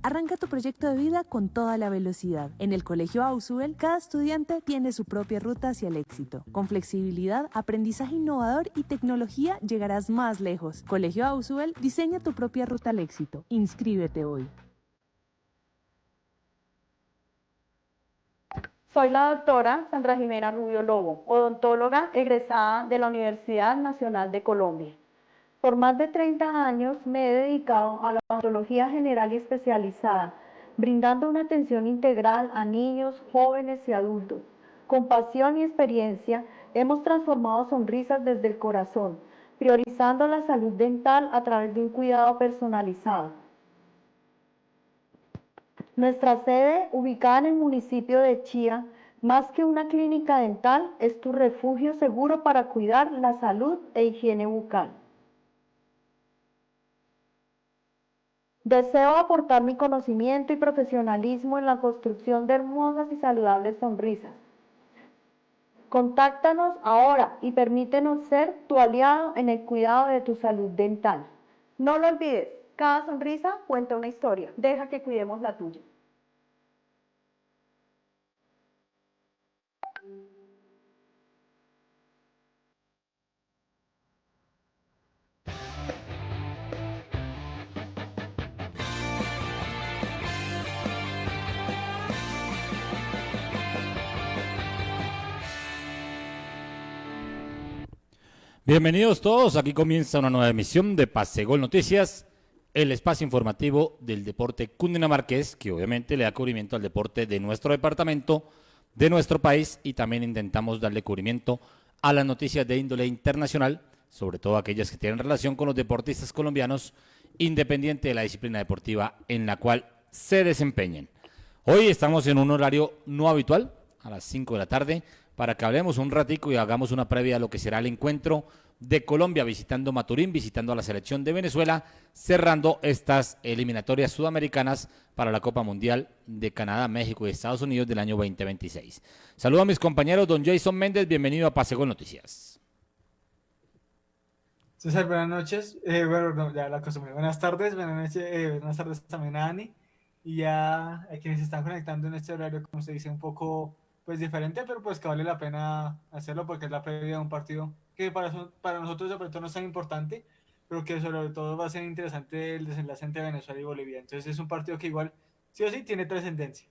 Arranca tu proyecto de vida con toda la velocidad. En el Colegio Ausubel, cada estudiante tiene su propia ruta hacia el éxito. Con flexibilidad, aprendizaje innovador y tecnología llegarás más lejos. Colegio Ausubel, diseña tu propia ruta al éxito. Inscríbete hoy. Soy la doctora Sandra Jimena Rubio Lobo, odontóloga egresada de la Universidad Nacional de Colombia. Por más de 30 años me he dedicado a la odontología general y especializada, brindando una atención integral a niños, jóvenes y adultos. Con pasión y experiencia hemos transformado sonrisas desde el corazón, priorizando la salud dental a través de un cuidado personalizado. Nuestra sede, ubicada en el municipio de Chía, más que una clínica dental, es tu refugio seguro para cuidar la salud e higiene bucal. Deseo aportar mi conocimiento y profesionalismo en la construcción de hermosas y saludables sonrisas. Contáctanos ahora y permítenos ser tu aliado en el cuidado de tu salud dental. No lo olvides, cada sonrisa cuenta una historia. Deja que cuidemos la tuya. Bienvenidos todos, aquí comienza una nueva emisión de Pase Gol Noticias, el espacio informativo del deporte cundinamarqués, que obviamente le da cubrimiento al deporte de nuestro departamento, de nuestro país, y también intentamos darle cubrimiento a las noticias de índole internacional, sobre todo aquellas que tienen relación con los deportistas colombianos, independiente de la disciplina deportiva en la cual se desempeñen. Hoy estamos en un horario no habitual, a las 5 de la tarde, para que hablemos un ratico y hagamos una previa a lo que será el encuentro de Colombia visitando Maturín, visitando a la selección de Venezuela, cerrando estas eliminatorias sudamericanas para la Copa Mundial de Canadá, México y Estados Unidos del año 2026. Saludo a mis compañeros, don Jason Méndez, bienvenido a Pase Gol Noticias. César, buenas noches, bueno, no, ya la costumbre, buenas tardes, buenas tardes también a Ani, y ya a quienes se están conectando en este horario, como se dice, un poco pues diferente, pero pues que vale la pena hacerlo porque es la previa de un partido que para nosotros de pronto no es tan importante, pero que sobre todo va a ser interesante el desenlace entre Venezuela y Bolivia. Entonces es un partido que igual sí o sí tiene trascendencia.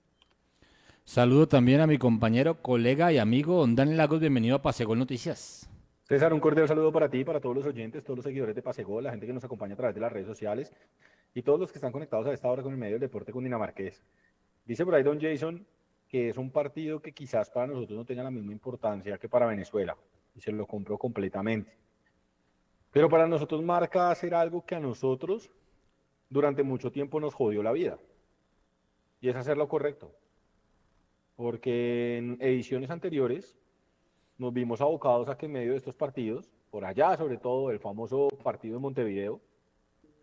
Saludo también a mi compañero, colega y amigo don Daniel Lagos, bienvenido a Pase Gol Noticias. César, un cordial saludo para ti, para todos los oyentes, todos los seguidores de Pasegol, la gente que nos acompaña a través de las redes sociales y todos los que están conectados a esta hora con el medio del deporte cundinamarqués. Dice por ahí don Jason que es un partido que quizás para nosotros no tenga la misma importancia que para Venezuela, y se lo compro completamente. Pero para nosotros marca hacer algo que a nosotros durante mucho tiempo nos jodió la vida, y es hacer lo correcto. Porque en ediciones anteriores nos vimos abocados a que en medio de estos partidos, por allá sobre todo el famoso partido en Montevideo,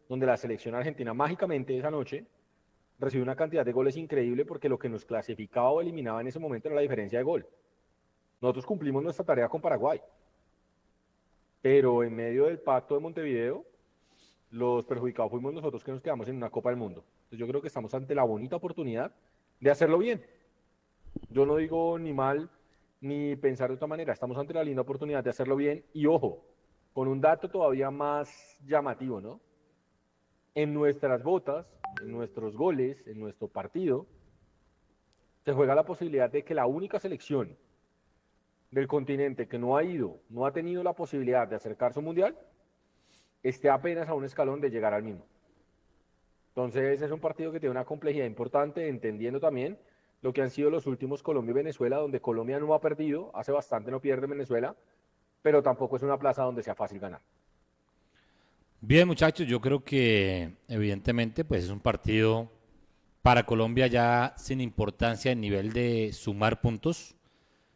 donde la selección argentina mágicamente esa noche recibió una cantidad de goles increíble porque lo que nos clasificaba o eliminaba en ese momento era la diferencia de gol. Nosotros cumplimos nuestra tarea con Paraguay, pero en medio del pacto de Montevideo, los perjudicados fuimos nosotros que nos quedamos en una Copa del Mundo. Entonces yo creo que estamos ante la bonita oportunidad de hacerlo bien. Yo no digo ni mal ni pensar de otra manera, estamos ante la linda oportunidad de hacerlo bien y ojo, con un dato todavía más llamativo, ¿no? En nuestras botas, en nuestros goles, en nuestro partido, se juega la posibilidad de que la única selección del continente que no ha ido, no ha tenido la posibilidad de acercarse a un mundial, esté apenas a un escalón de llegar al mismo. Entonces es un partido que tiene una complejidad importante, entendiendo también lo que han sido los últimos Colombia y Venezuela, donde Colombia no ha perdido, hace bastante no pierde Venezuela, pero tampoco es una plaza donde sea fácil ganar. Bien, muchachos, yo creo que evidentemente pues es un partido para Colombia ya sin importancia en nivel de sumar puntos,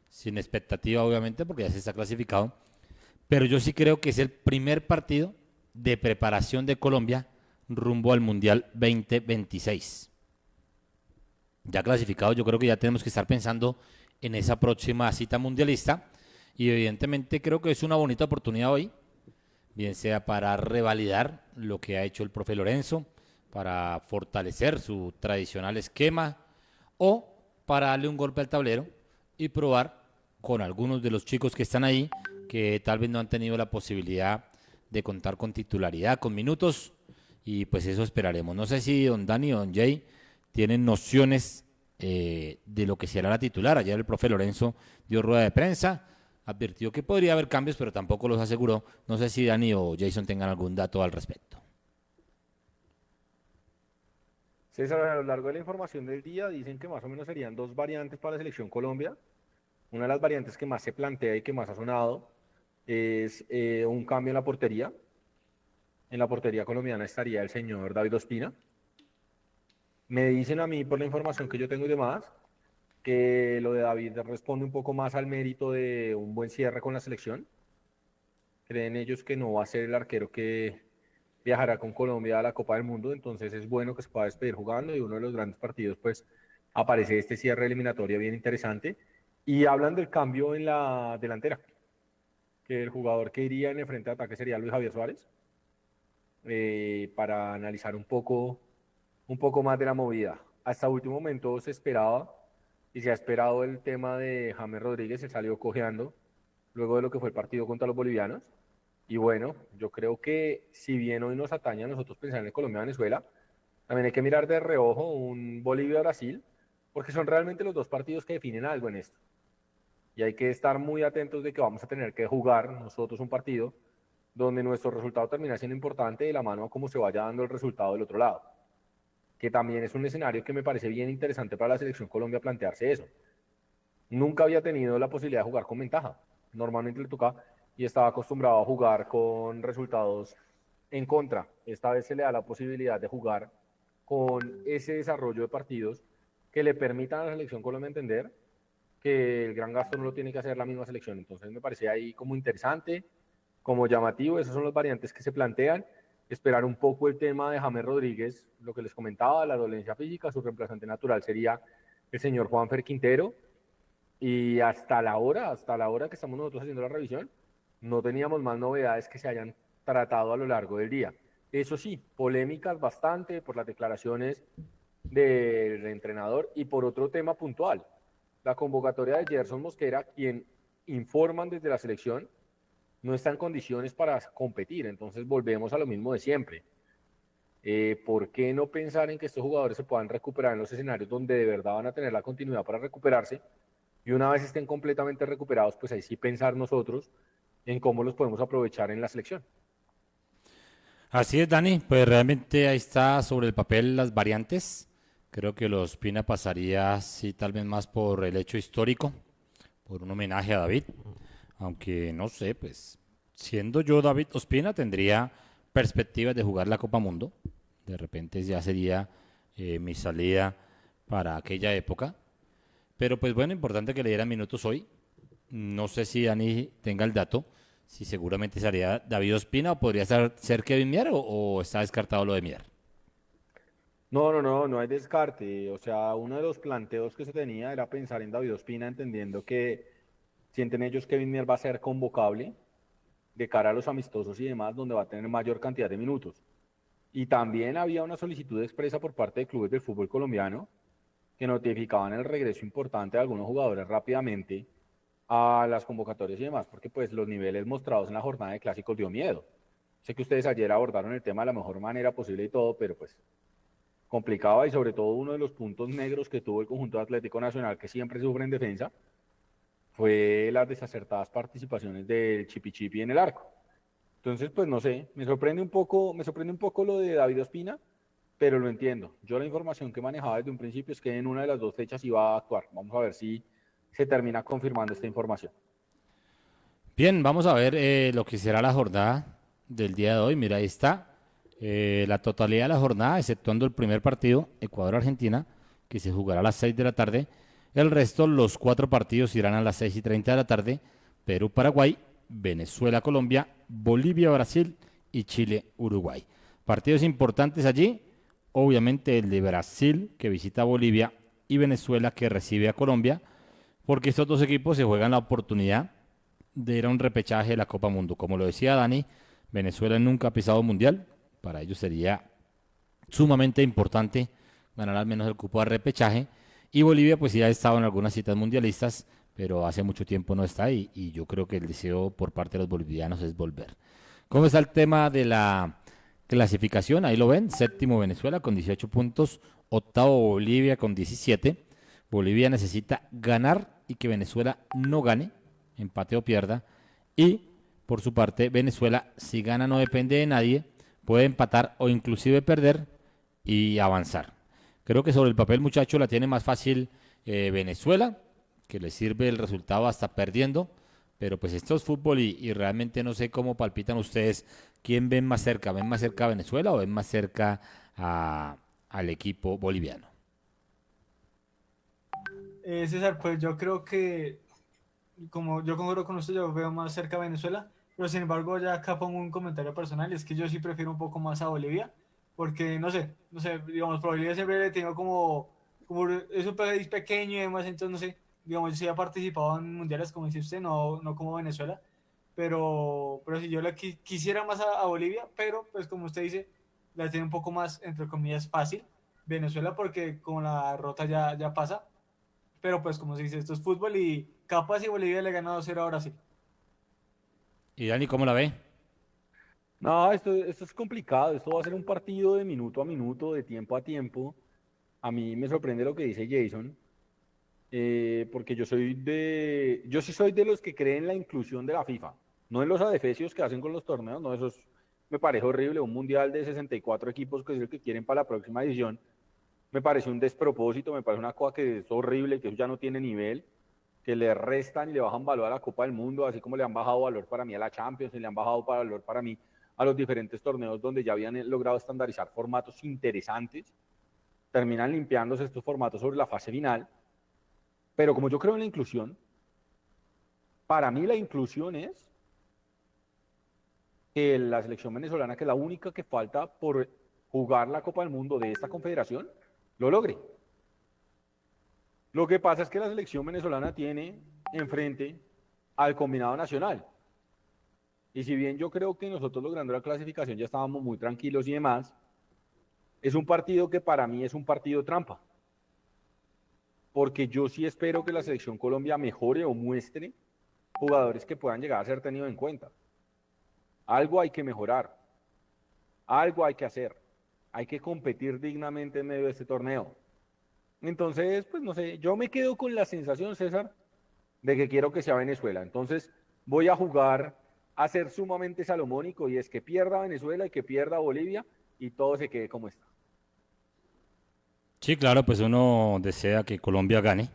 sin expectativa obviamente porque ya se está clasificado, pero yo sí creo que es el primer partido de preparación de Colombia rumbo al Mundial 2026. Ya clasificado, yo creo que ya tenemos que estar pensando en esa próxima cita mundialista y evidentemente creo que es una bonita oportunidad hoy, bien sea para revalidar lo que ha hecho el profe Lorenzo, para fortalecer su tradicional esquema o para darle un golpe al tablero y probar con algunos de los chicos que están ahí, que tal vez no han tenido la posibilidad de contar con titularidad, con minutos, y pues eso esperaremos. No sé si don Dani o don Jay tienen nociones de lo que será la titular. Ayer el profe Lorenzo dio rueda de prensa, advirtió que podría haber cambios, pero tampoco los aseguró. No sé si Dani o Jason tengan algún dato al respecto. César, a lo largo de la información del día dicen que más o menos serían 2 variantes para la selección Colombia. Una de las variantes que más se plantea y que más ha sonado es un cambio en la portería. En la portería colombiana estaría el señor David Ospina. Me dicen a mí, por la información que yo tengo y demás, que lo de David responde un poco más al mérito de un buen cierre con la selección. Creen ellos que no va a ser el arquero que viajará con Colombia a la Copa del Mundo, entonces es bueno que se pueda despedir jugando y uno de los grandes partidos pues aparece este cierre eliminatorio bien interesante. Y hablan del cambio en la delantera, que el jugador que iría en el frente de ataque sería Luis Javier Suárez, para analizar un poco más de la movida. Hasta último momento se esperaba y se ha esperado el tema de James Rodríguez, se salió cojeando luego de lo que fue el partido contra los bolivianos. Y bueno, yo creo que si bien hoy nos atañe a nosotros pensar en el Colombia-Venezuela, también hay que mirar de reojo un Bolivia-Brasil, porque son realmente los 2 partidos que definen algo en esto. Y hay que estar muy atentos de que vamos a tener que jugar nosotros un partido donde nuestro resultado termina siendo importante de la mano a cómo se vaya dando el resultado del otro lado. Que también es un escenario que me parece bien interesante para la selección Colombia plantearse eso. Nunca había tenido la posibilidad de jugar con ventaja. Normalmente le toca y estaba acostumbrado a jugar con resultados en contra. Esta vez se le da la posibilidad de jugar con ese desarrollo de partidos que le permitan a la selección Colombia entender que el gran gasto no lo tiene que hacer la misma selección. Entonces me parece ahí como interesante, como llamativo. Esas son las variantes que se plantean. Esperar un poco el tema de James Rodríguez, lo que les comentaba, la dolencia física. Su reemplazante natural sería el señor Juanfer Quintero. Y hasta la hora que estamos nosotros haciendo la revisión, no teníamos más novedades que se hayan tratado a lo largo del día. Eso sí, polémicas bastante por las declaraciones del entrenador y por otro tema puntual. La convocatoria de Gerson Mosquera, quien informan desde la selección, no está en condiciones para competir. Entonces volvemos a lo mismo de siempre. ¿Por qué no pensar en que estos jugadores se puedan recuperar en los escenarios donde de verdad van a tener la continuidad para recuperarse? Y una vez estén completamente recuperados, pues ahí sí pensar nosotros en cómo los podemos aprovechar en la selección. Así es, Dani, pues realmente ahí está sobre el papel las variantes. Creo que los Ospina pasaría, sí, tal vez más por el hecho histórico, por un homenaje a David, aunque no sé, pues siendo yo David Ospina tendría perspectivas de jugar la Copa Mundo. De repente ya sería mi salida para aquella época. Pero pues bueno, importante que le dieran minutos hoy. No sé si Dani tenga el dato, si seguramente sería David Ospina o podría ser Kevin Mier o está descartado lo de Mier. No hay descarte. O sea, uno de los planteos que se tenía era pensar en David Ospina, entendiendo que sienten ellos que Kevin Mier va a ser convocable de cara a los amistosos y demás, donde va a tener mayor cantidad de minutos. Y también había una solicitud expresa por parte de clubes del fútbol colombiano que notificaban el regreso importante de algunos jugadores rápidamente a las convocatorias y demás, porque pues los niveles mostrados en la jornada de clásicos dio miedo. Sé que ustedes ayer abordaron el tema de la mejor manera posible y todo, pero pues complicaba, y sobre todo uno de los puntos negros que tuvo el conjunto Atlético Nacional, que siempre sufre en defensa, fue las desacertadas participaciones del Chipi en el arco. Entonces, pues no sé, me sorprende un poco lo de David Ospina, pero lo entiendo. Yo la información que manejaba desde un principio es que en una de las 2 fechas iba a actuar. Vamos a ver si se termina confirmando esta información. Bien, vamos a ver lo que será la jornada del día de hoy. Mira, ahí está la totalidad de la jornada, exceptuando el primer partido, Ecuador-Argentina, que se jugará a las 6 de la tarde. El resto, los 4 partidos irán a las 6:30 de la tarde. Perú-Paraguay, Venezuela-Colombia, Bolivia-Brasil y Chile-Uruguay. Partidos importantes allí. Obviamente el de Brasil, que visita a Bolivia, y Venezuela, que recibe a Colombia, porque estos 2 equipos se juegan la oportunidad de ir a un repechaje de la Copa Mundo. Como lo decía Dani, Venezuela nunca ha pisado mundial. Para ellos sería sumamente importante ganar al menos el cupo de repechaje. Y Bolivia pues ya ha estado en algunas citas mundialistas, pero hace mucho tiempo no está ahí y yo creo que el deseo por parte de los bolivianos es volver. ¿Cómo está el tema de la clasificación? Ahí lo ven, séptimo Venezuela con 18 puntos, octavo Bolivia con 17. Bolivia necesita ganar y que Venezuela no gane, empate o pierda. Y por su parte, Venezuela, si gana no depende de nadie, puede empatar o inclusive perder y avanzar. Creo que sobre el papel, muchacho, la tiene más fácil Venezuela, que le sirve el resultado hasta perdiendo, pero pues esto es fútbol y realmente no sé cómo palpitan ustedes. ¿Quién ven más cerca? ¿Ven más cerca a Venezuela o ven más cerca al equipo boliviano? César, pues yo creo que, como yo concuerdo con usted, yo veo más cerca a Venezuela, pero sin embargo ya acá pongo un comentario personal, y es que yo sí prefiero un poco más a Bolivia, porque no sé, digamos, por Bolivia siempre le tengo como es un país pequeño y demás, entonces no sé, digamos, yo sí he participado en mundiales, como dice usted, no como Venezuela, pero si yo quisiera más a Bolivia, pero pues como usted dice, la tiene un poco más, entre comillas, fácil Venezuela, porque como la derrota ya pasa, pero pues como se dice, esto es fútbol y capaz si Bolivia le gana 2-0 a Brasil. ¿Y Dani cómo la ve? No, esto es complicado. Esto va a ser un partido de minuto a minuto, de tiempo a tiempo. A mí me sorprende lo que dice Jason, porque yo sí soy de los que creen en la inclusión de la FIFA, no en los adefesios que hacen con los torneos, no, me parece horrible. Un mundial de 64 equipos, que es el que quieren para la próxima edición, me parece un despropósito, me parece una cosa que es horrible, que eso ya no tiene nivel, que le restan y le bajan valor a la Copa del Mundo, así como le han bajado valor para mí a la Champions, y le han bajado valor para mí a los diferentes torneos donde ya habían logrado estandarizar formatos interesantes. Terminan limpiándose estos formatos sobre la fase final. Pero como yo creo en la inclusión, para mí la inclusión es que la selección venezolana, que es la única que falta por jugar la Copa del Mundo de esta confederación, lo logre. Lo que pasa es que la selección venezolana tiene enfrente al combinado nacional. Y si bien yo creo que nosotros logrando la clasificación ya estábamos muy tranquilos y demás, es un partido que para mí es un partido trampa. Porque yo sí espero que la selección Colombia mejore o muestre jugadores que puedan llegar a ser tenidos en cuenta. Algo hay que mejorar, algo hay que hacer, hay que competir dignamente en medio de este torneo. Entonces, pues no sé, yo me quedo con la sensación, César, de que quiero que sea Venezuela. Entonces, voy a jugar a ser sumamente salomónico, y es que pierda Venezuela y que pierda Bolivia y todo se quede como está. Sí, claro, pues uno desea que Colombia gane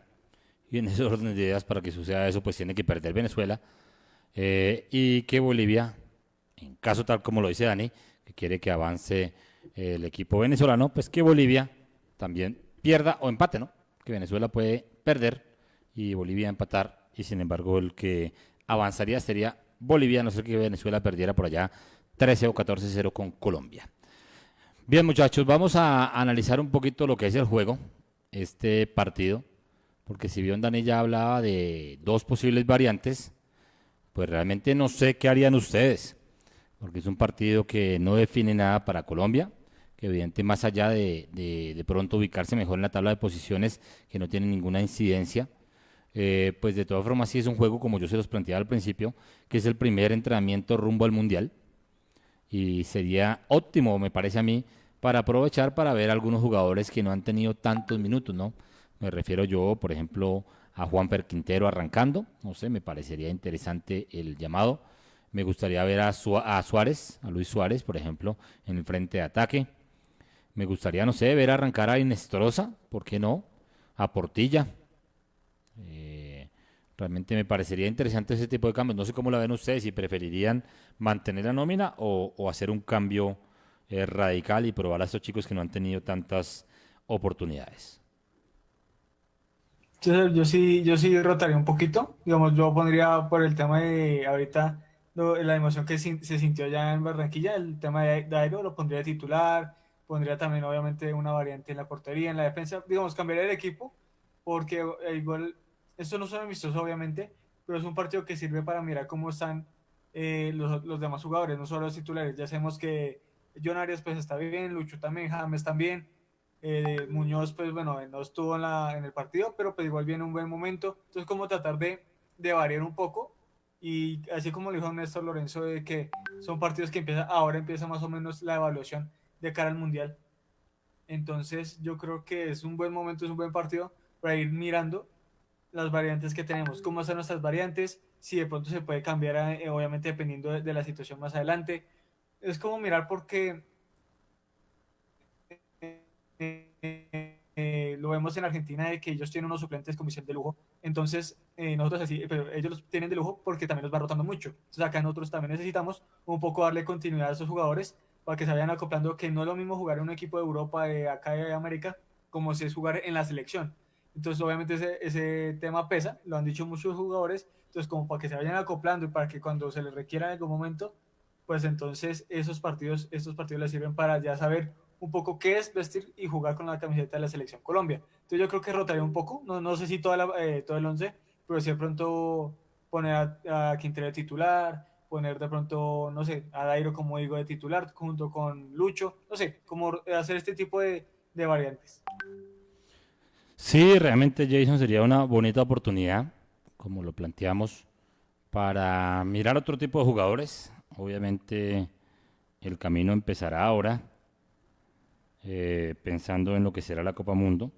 y en ese orden de ideas para que suceda eso pues tiene que perder Venezuela y que Bolivia, en caso tal como lo dice Dani, que quiere que avance el equipo venezolano, pues que Bolivia también pierda o empate, ¿no? Que Venezuela puede perder y Bolivia empatar y sin embargo el que avanzaría sería Bolivia, a no ser que Venezuela perdiera por allá 13 o 14-0 con Colombia. Bien, muchachos, vamos a analizar un poquito lo que es el juego, este partido, porque si bien Dani ya hablaba de dos posibles variantes, pues realmente no sé qué harían ustedes, porque es un partido que no define nada para Colombia, que evidente más allá de pronto ubicarse mejor en la tabla de posiciones, que no tiene ninguna incidencia, pues de todas formas sí es un juego, como yo se los planteaba al principio, que es el primer entrenamiento rumbo al Mundial, y sería óptimo, me parece a mí, para aprovechar para ver algunos jugadores que no han tenido tantos minutos, ¿no? Me refiero yo, por ejemplo, a Juanfer Quintero arrancando, no sé, me parecería interesante el llamado. Me gustaría ver a Suárez, a Luis Suárez, por ejemplo, en el frente de ataque. Me gustaría, no sé, ver arrancar a Inestrosa, ¿por qué no? A Portilla. Eh, Realmente me parecería interesante ese tipo de cambios. No sé cómo la ven ustedes, si preferirían mantener la nómina o hacer un cambio radical y probar a estos chicos que no han tenido tantas oportunidades. Yo sí rotaría un poquito. Digamos, yo pondría por el tema de ahorita la emoción que se sintió allá en Barranquilla, el tema de Dairo lo pondría de titular, pondría también obviamente una variante en la portería, en la defensa, digamos, cambiaría el equipo, porque igual, esto no son amistosos obviamente, pero es un partido que sirve para mirar cómo están los demás jugadores, no solo los titulares. Ya sabemos que John Arias pues está bien, Lucho también, James también, Muñoz pues bueno, no estuvo en el partido, pero pues igual viene un buen momento, entonces como tratar de variar un poco, y así como lo dijo Néstor Lorenzo, de que son partidos que ahora empieza más o menos la evaluación de cara al Mundial, entonces yo creo que es un buen momento, es un buen partido para ir mirando las variantes que tenemos, cómo son nuestras variantes, si de pronto se puede cambiar, obviamente dependiendo de la situación más adelante. Es como mirar porque lo vemos en Argentina de que ellos tienen unos suplentes con visión de lujo, entonces nosotros así, pero ellos los tienen de lujo porque también los va rotando mucho. Entonces acá nosotros también necesitamos un poco darle continuidad a esos jugadores para que se vayan acoplando, que no es lo mismo jugar en un equipo de Europa, de acá de América, como si es jugar en la selección. Entonces obviamente ese tema pesa, lo han dicho muchos jugadores, entonces como para que se vayan acoplando y para que cuando se les requiera en algún momento, pues entonces estos partidos les sirven para ya saber un poco qué es vestir y jugar con la camiseta de la selección Colombia. Entonces yo creo que rotaría un poco, no sé si todo el 11, pero si de pronto poner a Quintero de titular, poner de pronto, no sé, a Dairo como digo de titular junto con Lucho, no sé, como hacer este tipo de variantes. Sí, realmente Jason sería una bonita oportunidad, como lo planteamos, para mirar otro tipo de jugadores. Obviamente el camino empezará ahora, pensando en lo que será la Copa Mundo,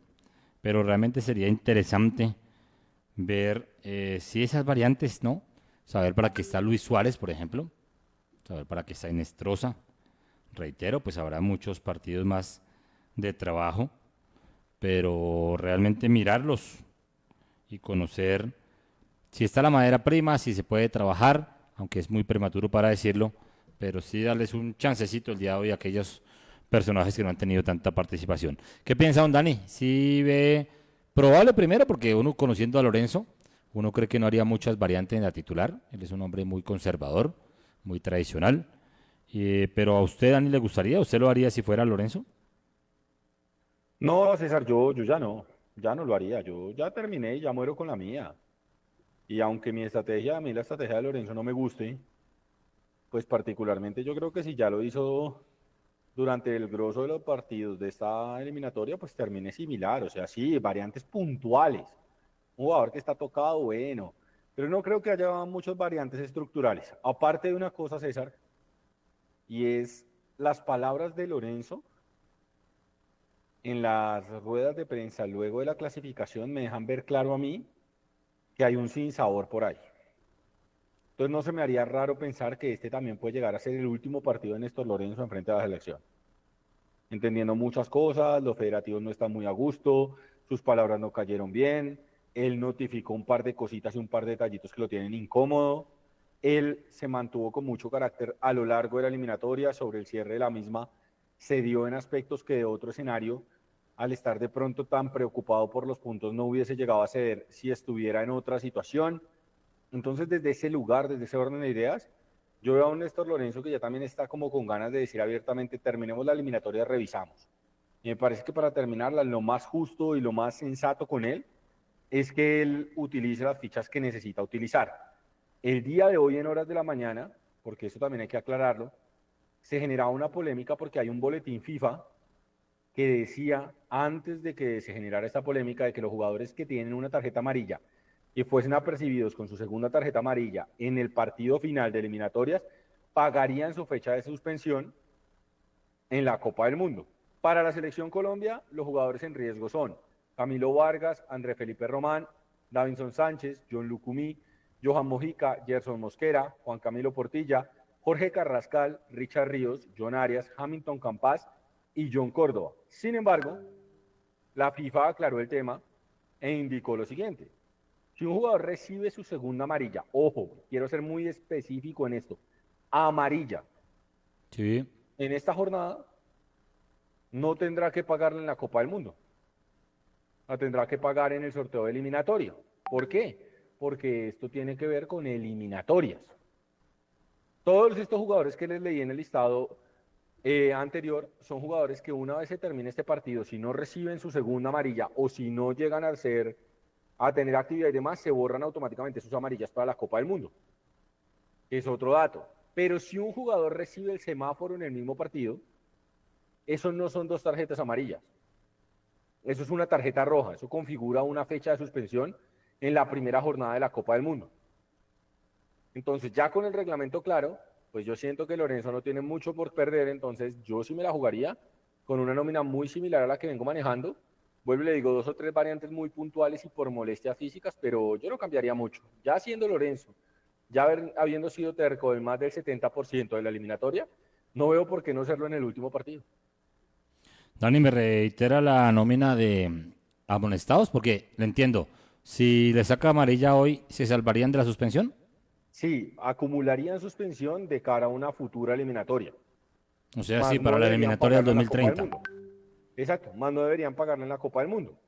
pero realmente sería interesante ver si esas variantes, ¿no? Saber para qué está Luis Suárez, por ejemplo, saber para qué está Inestrosa. Reitero, pues habrá muchos partidos más de trabajo, pero realmente mirarlos y conocer si está la madera prima, si se puede trabajar, aunque es muy prematuro para decirlo, pero sí darles un chancecito el día de hoy a aquellos personajes que no han tenido tanta participación. ¿Qué piensa don Dani? Sí ve probable primero, porque uno conociendo a Lorenzo, uno cree que no haría muchas variantes en la titular. Él es un hombre muy conservador, muy tradicional. Pero a usted, Dani, ¿le gustaría? ¿Usted lo haría si fuera Lorenzo? No, César, yo ya no lo haría. Yo ya terminé y ya muero con la mía. Y aunque mi estrategia, a mí la estrategia de Lorenzo no me guste, pues particularmente yo creo que si ya lo hizo durante el grosso de los partidos de esta eliminatoria, pues termine similar. O sea, sí, variantes puntuales. Un jugador que está tocado, bueno. Pero no creo que haya muchas variantes estructurales. Aparte de una cosa, César, y es las palabras de Lorenzo en las ruedas de prensa luego de la clasificación me dejan ver claro a mí que hay un sinsabor por ahí. Entonces no se me haría raro pensar que este también puede llegar a ser el último partido de Néstor Lorenzo en frente a la selección. Entendiendo muchas cosas, los federativos no están muy a gusto, sus palabras no cayeron bien, él notificó un par de cositas y un par de detallitos que lo tienen incómodo, él se mantuvo con mucho carácter a lo largo de la eliminatoria, sobre el cierre de la misma, se dio en aspectos que de otro escenario, al estar de pronto tan preocupado por los puntos, no hubiese llegado a ceder si estuviera en otra situación. Entonces, desde ese lugar, desde ese orden de ideas, yo veo a un Néstor Lorenzo que ya también está como con ganas de decir abiertamente, terminemos la eliminatoria, revisamos. Y me parece que para terminarla, lo más justo y lo más sensato con él es que él utilice las fichas que necesita utilizar. El día de hoy, en horas de la mañana, porque eso también hay que aclararlo, se generaba una polémica porque hay un boletín FIFA que decía, antes de que se generara esta polémica, de que los jugadores que tienen una tarjeta amarilla y fuesen apercibidos con su segunda tarjeta amarilla en el partido final de eliminatorias, pagarían su fecha de suspensión en la Copa del Mundo. Para la selección Colombia, los jugadores en riesgo son Camilo Vargas, André Felipe Román, Davinson Sánchez, John Lucumí, Johan Mojica, Gerson Mosquera, Juan Camilo Portilla, Jorge Carrascal, Richard Ríos, John Arias, Hamilton Campas y John Córdoba. Sin embargo, la FIFA aclaró el tema e indicó lo siguiente. Si un jugador recibe su segunda amarilla, ojo, quiero ser muy específico en esto, amarilla, Sí. en esta jornada, no tendrá que pagarla en la Copa del Mundo. La tendrá que pagar en el sorteo eliminatorio. ¿Por qué? Porque esto tiene que ver con eliminatorias. Todos estos jugadores que les leí en el listado anterior son jugadores que una vez se termine este partido, si no reciben su segunda amarilla o si no llegan a tener actividad y demás, se borran automáticamente sus amarillas para la Copa del Mundo. Es otro dato. Pero si un jugador recibe el semáforo en el mismo partido, eso no son 2 tarjetas amarillas. Eso es una tarjeta roja. Eso configura una fecha de suspensión en la primera jornada de la Copa del Mundo. Entonces, ya con el reglamento claro, pues yo siento que Lorenzo no tiene mucho por perder, entonces yo sí me la jugaría con una nómina muy similar a la que vengo manejando. Vuelvo y le digo 2 o 3 variantes muy puntuales y por molestias físicas, pero yo no cambiaría mucho. Ya siendo Lorenzo, ya habiendo sido terco en más del 70% de la eliminatoria, no veo por qué no hacerlo en el último partido. Dani, ¿me reitera la nómina de amonestados? Porque le entiendo, si le saca amarilla hoy, ¿se salvarían de la suspensión? Sí, acumularían suspensión de cara a una futura eliminatoria. O sea, Más sí, no para la deberían eliminatoria del pagarla en la Copa del 2030. Mundo. Exacto, más no deberían pagarla en la Copa del Mundo.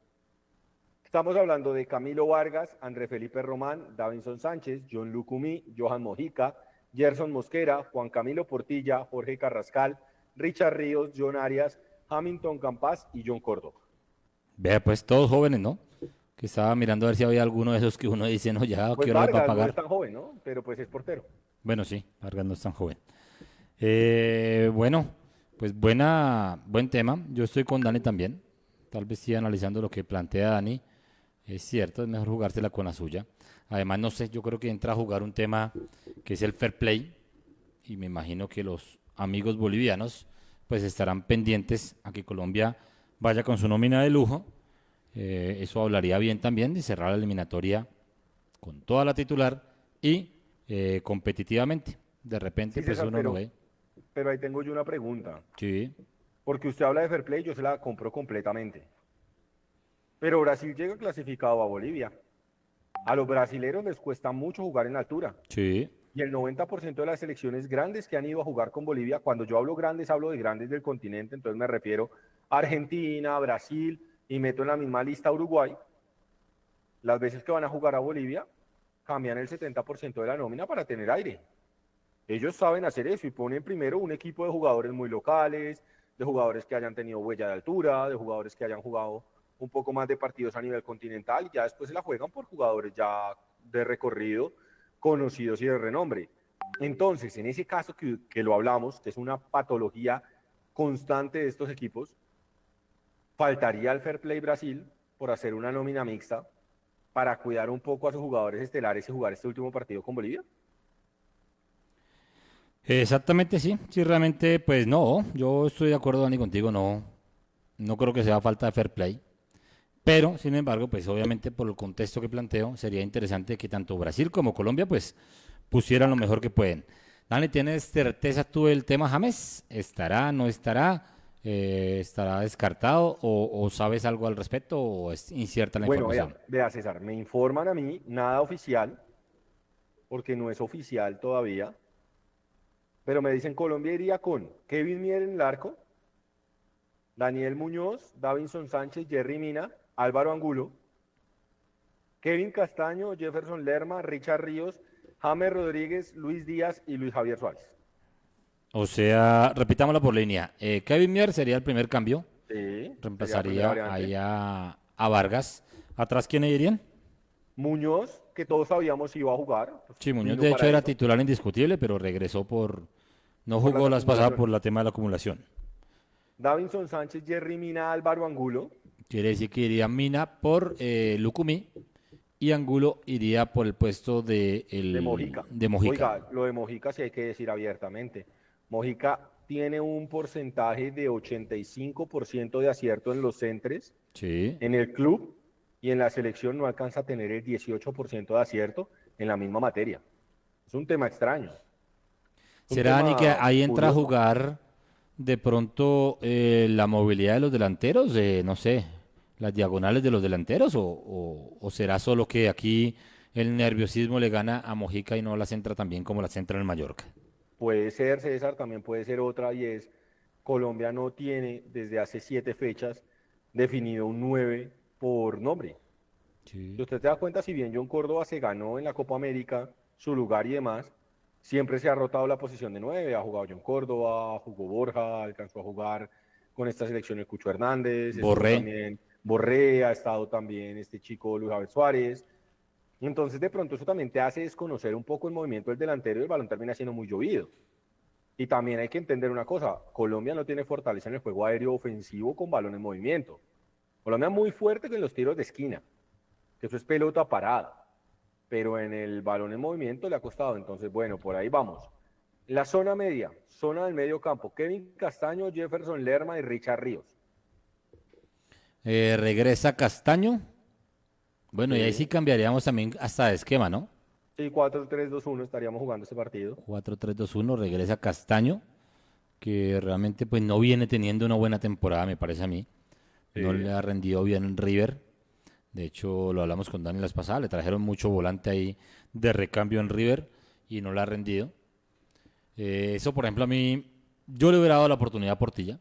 Estamos hablando de Camilo Vargas, André Felipe Román, Davinson Sánchez, John Lucumí, Johan Mojica, Gerson Mosquera, Juan Camilo Portilla, Jorge Carrascal, Richard Ríos, John Arias, Hamilton Campas y John Córdoba. Vea, pues todos jóvenes, ¿no? Que estaba mirando a ver si había alguno de esos que uno dice, no, ya, Pues ¿qué hora les va a Vargas no es pagar? tan joven, ¿no? Pero pues es portero. Bueno, sí, Vargas no es tan joven. Bueno, pues buen tema. Yo estoy con Dani también. Tal vez sí analizando lo que plantea Dani. Es cierto, es mejor jugársela con la suya. Además, no sé, yo creo que entra a jugar un tema que es el fair play. Y me imagino que los amigos bolivianos pues estarán pendientes a que Colombia vaya con su nómina de lujo. Eso hablaría bien también de cerrar la eliminatoria con toda la titular y competitivamente. De repente, Sí, pues César, uno lo ve. pero ahí tengo yo una pregunta. Sí, Porque usted habla de fair play, yo se la compro completamente. Pero Brasil llega clasificado a Bolivia. A los brasileros les cuesta mucho jugar en altura. sí. Y el 90% de las selecciones grandes que han ido a jugar con Bolivia, cuando yo hablo grandes, hablo de grandes del continente, entonces me refiero a Argentina, Brasil, y meto en la misma lista a Uruguay. Las veces que van a jugar a Bolivia, cambian el 70% de la nómina para tener aire. Ellos saben hacer eso y ponen primero un equipo de jugadores muy locales, de jugadores que hayan tenido huella de altura, de jugadores que hayan jugado un poco más de partidos a nivel continental, y ya después se la juegan por jugadores ya de recorrido, conocidos y de renombre. Entonces, en ese caso que lo hablamos, que es una patología constante de estos equipos, faltaría el Fair Play Brasil por hacer una nómina mixta para cuidar un poco a sus jugadores estelares y jugar este último partido con Bolivia. Exactamente, sí. Sí, realmente, pues no. Yo estoy de acuerdo, Dani, contigo. No, no creo que sea falta de fair play. Pero, sin embargo, pues obviamente por el contexto que planteo, sería interesante que tanto Brasil como Colombia, pues, pusieran lo mejor que pueden. Dani, ¿tienes certeza tú del tema James? ¿Estará, no estará? ¿Estará descartado? O sabes algo al respecto? ¿O es incierta la Bueno, información? vea César, me informan a mí, nada oficial, porque no es oficial todavía, pero me dicen Colombia iría con Kevin Mier en el arco, Daniel Muñoz, Davinson Sánchez, Jerry Mina, Álvaro Angulo, Kevin Castaño, Jefferson Lerma, Richard Ríos, James Rodríguez, Luis Díaz y Luis Javier Suárez. O sea, repitámoslo por línea. Kevin Mier sería el primer cambio. Sí, sería la primera Reemplazaría variante. ahí a Vargas. ¿Atrás quiénes irían? Muñoz, que todos sabíamos iba a jugar. Pues, Sí, Muñoz vino de hecho para era eso, titular indiscutible, pero regresó por... No por jugó las las pasadas por acumulaciones. el tema de la acumulación. Davinson Sánchez, Jerry Mina, Álvaro Angulo. Quiere decir que iría Mina por Lucumí y Angulo iría por el puesto De Mojica. de Mojica. Oiga, lo de Mojica sí hay que decir abiertamente. Mojica tiene un porcentaje de 85% de acierto en los centres Sí. en el club y en la selección no alcanza a tener el 18% de acierto en la misma materia. Es un tema extraño. Es un ¿Será, Dani, que tema ahí entra a curioso. jugar de pronto la movilidad de los delanteros? No sé, las diagonales de los delanteros. ¿O será solo que aquí el nerviosismo le gana a Mojica y no la centra tan bien como la centra en el Mallorca? Puede ser, César, también puede ser otra, y es Colombia no tiene desde hace 7 fechas definido un 9 por nombre. Si Sí. usted se da cuenta, si bien John Córdoba se ganó en la Copa América su lugar y demás, siempre se ha rotado la posición de 9. Ha jugado John Córdoba, jugó Borja, alcanzó a jugar con esta selección el Cucho Hernández, estuvo Borré. también Borré, ha estado también este chico Luis Javier Suárez. Entonces, de pronto, eso también te hace desconocer un poco el movimiento del delantero y el balón termina siendo muy llovido. Y también hay que entender una cosa, Colombia no tiene fortaleza en el juego aéreo ofensivo con balón en movimiento. Colombia es muy fuerte con los tiros de esquina, que eso es pelota parada, pero en el balón en movimiento le ha costado. Entonces, bueno, por ahí vamos. La zona media, zona del medio campo, Kevin Castaño, Jefferson Lerma y Richard Ríos. Regresa Castaño. Bueno, y ahí sí Sí, cambiaríamos también hasta de esquema, ¿no? sí, 4-3-2-1 estaríamos jugando este partido. 4-3-2-1, regresa Castaño, que realmente pues no viene teniendo una buena temporada, me parece a mí. No le Sí. ha rendido bien en River. De hecho, lo hablamos con Dani las pasadas, le trajeron mucho volante ahí de recambio en River y no le ha rendido. Eso, por ejemplo, a mí, yo le hubiera dado la oportunidad a Portilla,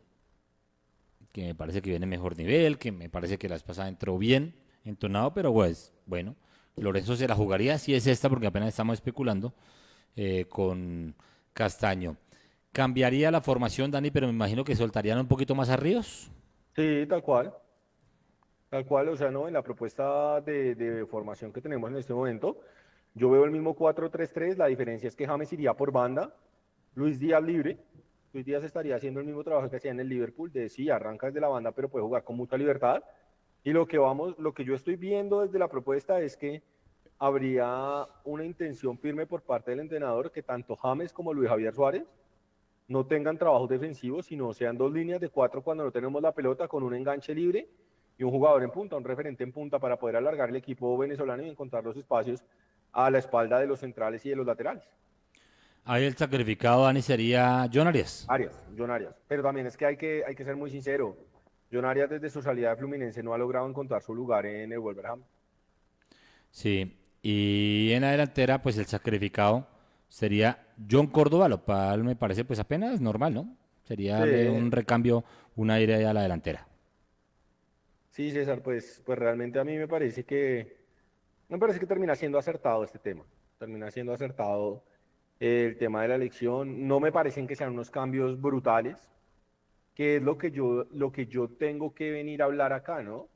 que me parece que viene en mejor nivel, que me parece que la vez pasada entró bien, entonado, pero pues, bueno, Lorenzo se la jugaría si es esta, porque apenas estamos especulando, con Castaño. Cambiaría la formación, Dani, pero me imagino que soltarían un poquito más a Ríos. Sí, tal cual, o sea, no, en la propuesta de formación que tenemos en este momento, yo veo el mismo 4-3-3. La diferencia es que James iría por banda, Luis Díaz libre. Luis Díaz estaría haciendo el mismo trabajo que hacía en el Liverpool, de sí, arranca desde la banda, pero puede jugar con mucha libertad. Y lo que yo estoy viendo desde la propuesta es que habría una intención firme por parte del entrenador que tanto James como Luis Javier Suárez no tengan trabajos defensivos, sino sean dos líneas de cuatro cuando no tenemos la pelota, con un enganche libre y un jugador en punta, un referente en punta, para poder alargar el equipo venezolano y encontrar los espacios a la espalda de los centrales y de los laterales. Ahí el sacrificado, Dani, sería John Arias. John Arias. Pero también es que hay que ser muy sincero. John Arias, desde su salida de Fluminense, no ha logrado encontrar su lugar en el Wolverhampton. Sí, y en la delantera, pues el sacrificado sería John Córdoba, lo cual me parece pues apenas normal, ¿no? Sería Sí, darle un recambio, un aire ahí a la delantera. sí, César, pues realmente a mí me parece que termina siendo acertado este tema. Termina siendo acertado el tema de la elección. No me parecen que sean unos cambios brutales, que es lo que yo tengo que venir a hablar acá, ¿no?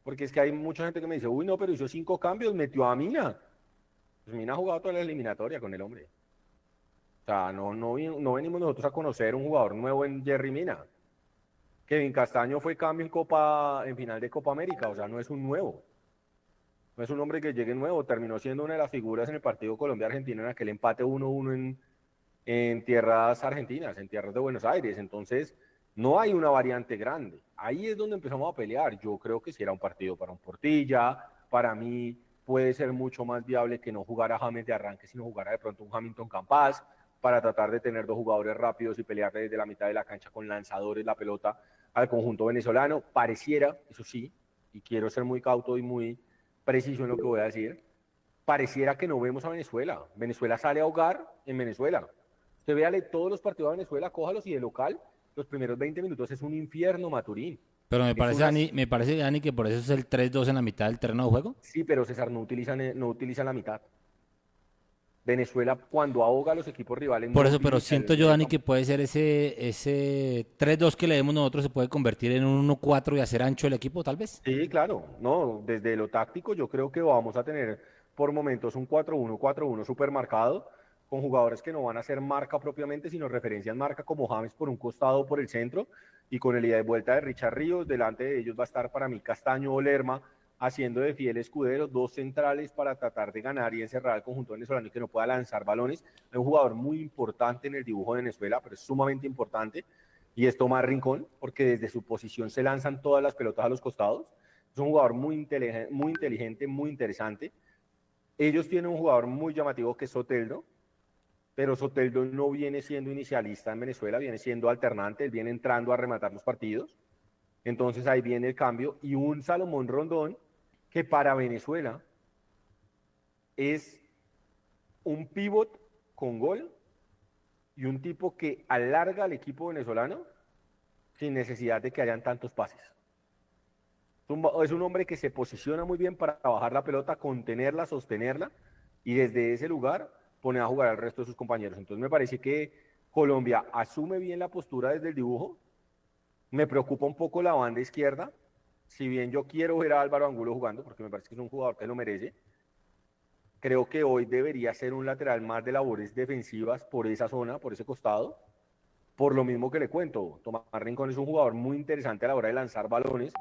Porque es que hay mucha gente que me dice, uy, no, pero hizo 5 cambios, metió a Mina. Pues Mina ha jugado toda la eliminatoria con el hombre. O sea, no venimos nosotros a conocer un jugador nuevo en Jerry Mina. Kevin Castaño fue cambio en final de Copa América, o sea, no es un nuevo. No es un hombre que llegue nuevo, terminó siendo una de las figuras en el partido Colombia-Argentina en aquel empate 1-1 en tierras argentinas, en tierras de Buenos Aires. Entonces, no hay una variante grande. Ahí es donde empezamos a pelear. Yo creo que si era un partido para un Portilla, para mí puede ser mucho más viable que no jugara James de arranque, sino jugara de pronto un Hamilton Campas, para tratar de tener dos jugadores rápidos y pelear desde la mitad de la cancha con lanzadores la pelota al conjunto venezolano. Pareciera, eso sí, y quiero ser muy cauto y muy preciso en lo que voy a decir, pareciera que no vemos a Venezuela. Venezuela sale a ahogar en Venezuela. Usted véale todos los partidos de Venezuela, cójalos, y de local, los primeros 20 minutos es un infierno, Maturín. Pero Es una... Me parece, Dani, que por eso es el 3-2 en la mitad del terreno de juego. Sí, pero César no utilizan la mitad. Venezuela, cuando ahoga a los equipos rivales, no Por eso, pero utiliza el siento yo, medio Dani, que campo. puede ser ese 3-2 que le demos nosotros se puede convertir en un 1-4 y hacer ancho el equipo, tal vez. Sí, claro, no, desde lo táctico yo creo que vamos a tener por momentos un 4-1, 4-1 súper marcado, con jugadores que no van a ser marca propiamente, sino referencias marca, como James por un costado o por el centro, y con el ida y vuelta de Richard Ríos. Delante de ellos va a estar para mí Castaño o Lerma, haciendo de fiel escudero, dos centrales para tratar de ganar y encerrar al conjunto venezolano y que no pueda lanzar balones. Es un jugador muy importante en el dibujo de Venezuela, pero es sumamente importante, y es Tomás Rincón, porque desde su posición se lanzan todas las pelotas a los costados. Es un jugador muy inteligente, muy interesante. Ellos tienen un jugador muy llamativo que es Soteldo, pero Soteldo no viene siendo inicialista en Venezuela, viene siendo alternante, él viene entrando a rematar los partidos. Entonces ahí viene el cambio, y un Salomón Rondón que para Venezuela es un pívot con gol y un tipo que alarga al equipo venezolano sin necesidad de que hayan tantos pases. Es un hombre que se posiciona muy bien para bajar la pelota, contenerla, sostenerla, y desde ese lugar poner a jugar al resto de sus compañeros. Entonces me parece que Colombia asume bien la postura desde el dibujo. Me preocupa un poco la banda izquierda, si bien yo quiero ver a Álvaro Angulo jugando, porque me parece que es un jugador que lo merece. Creo que hoy debería ser un lateral más de labores defensivas por esa zona, por ese costado. Por lo mismo que le cuento, Tomás Rincón es un jugador muy interesante a la hora de lanzar balones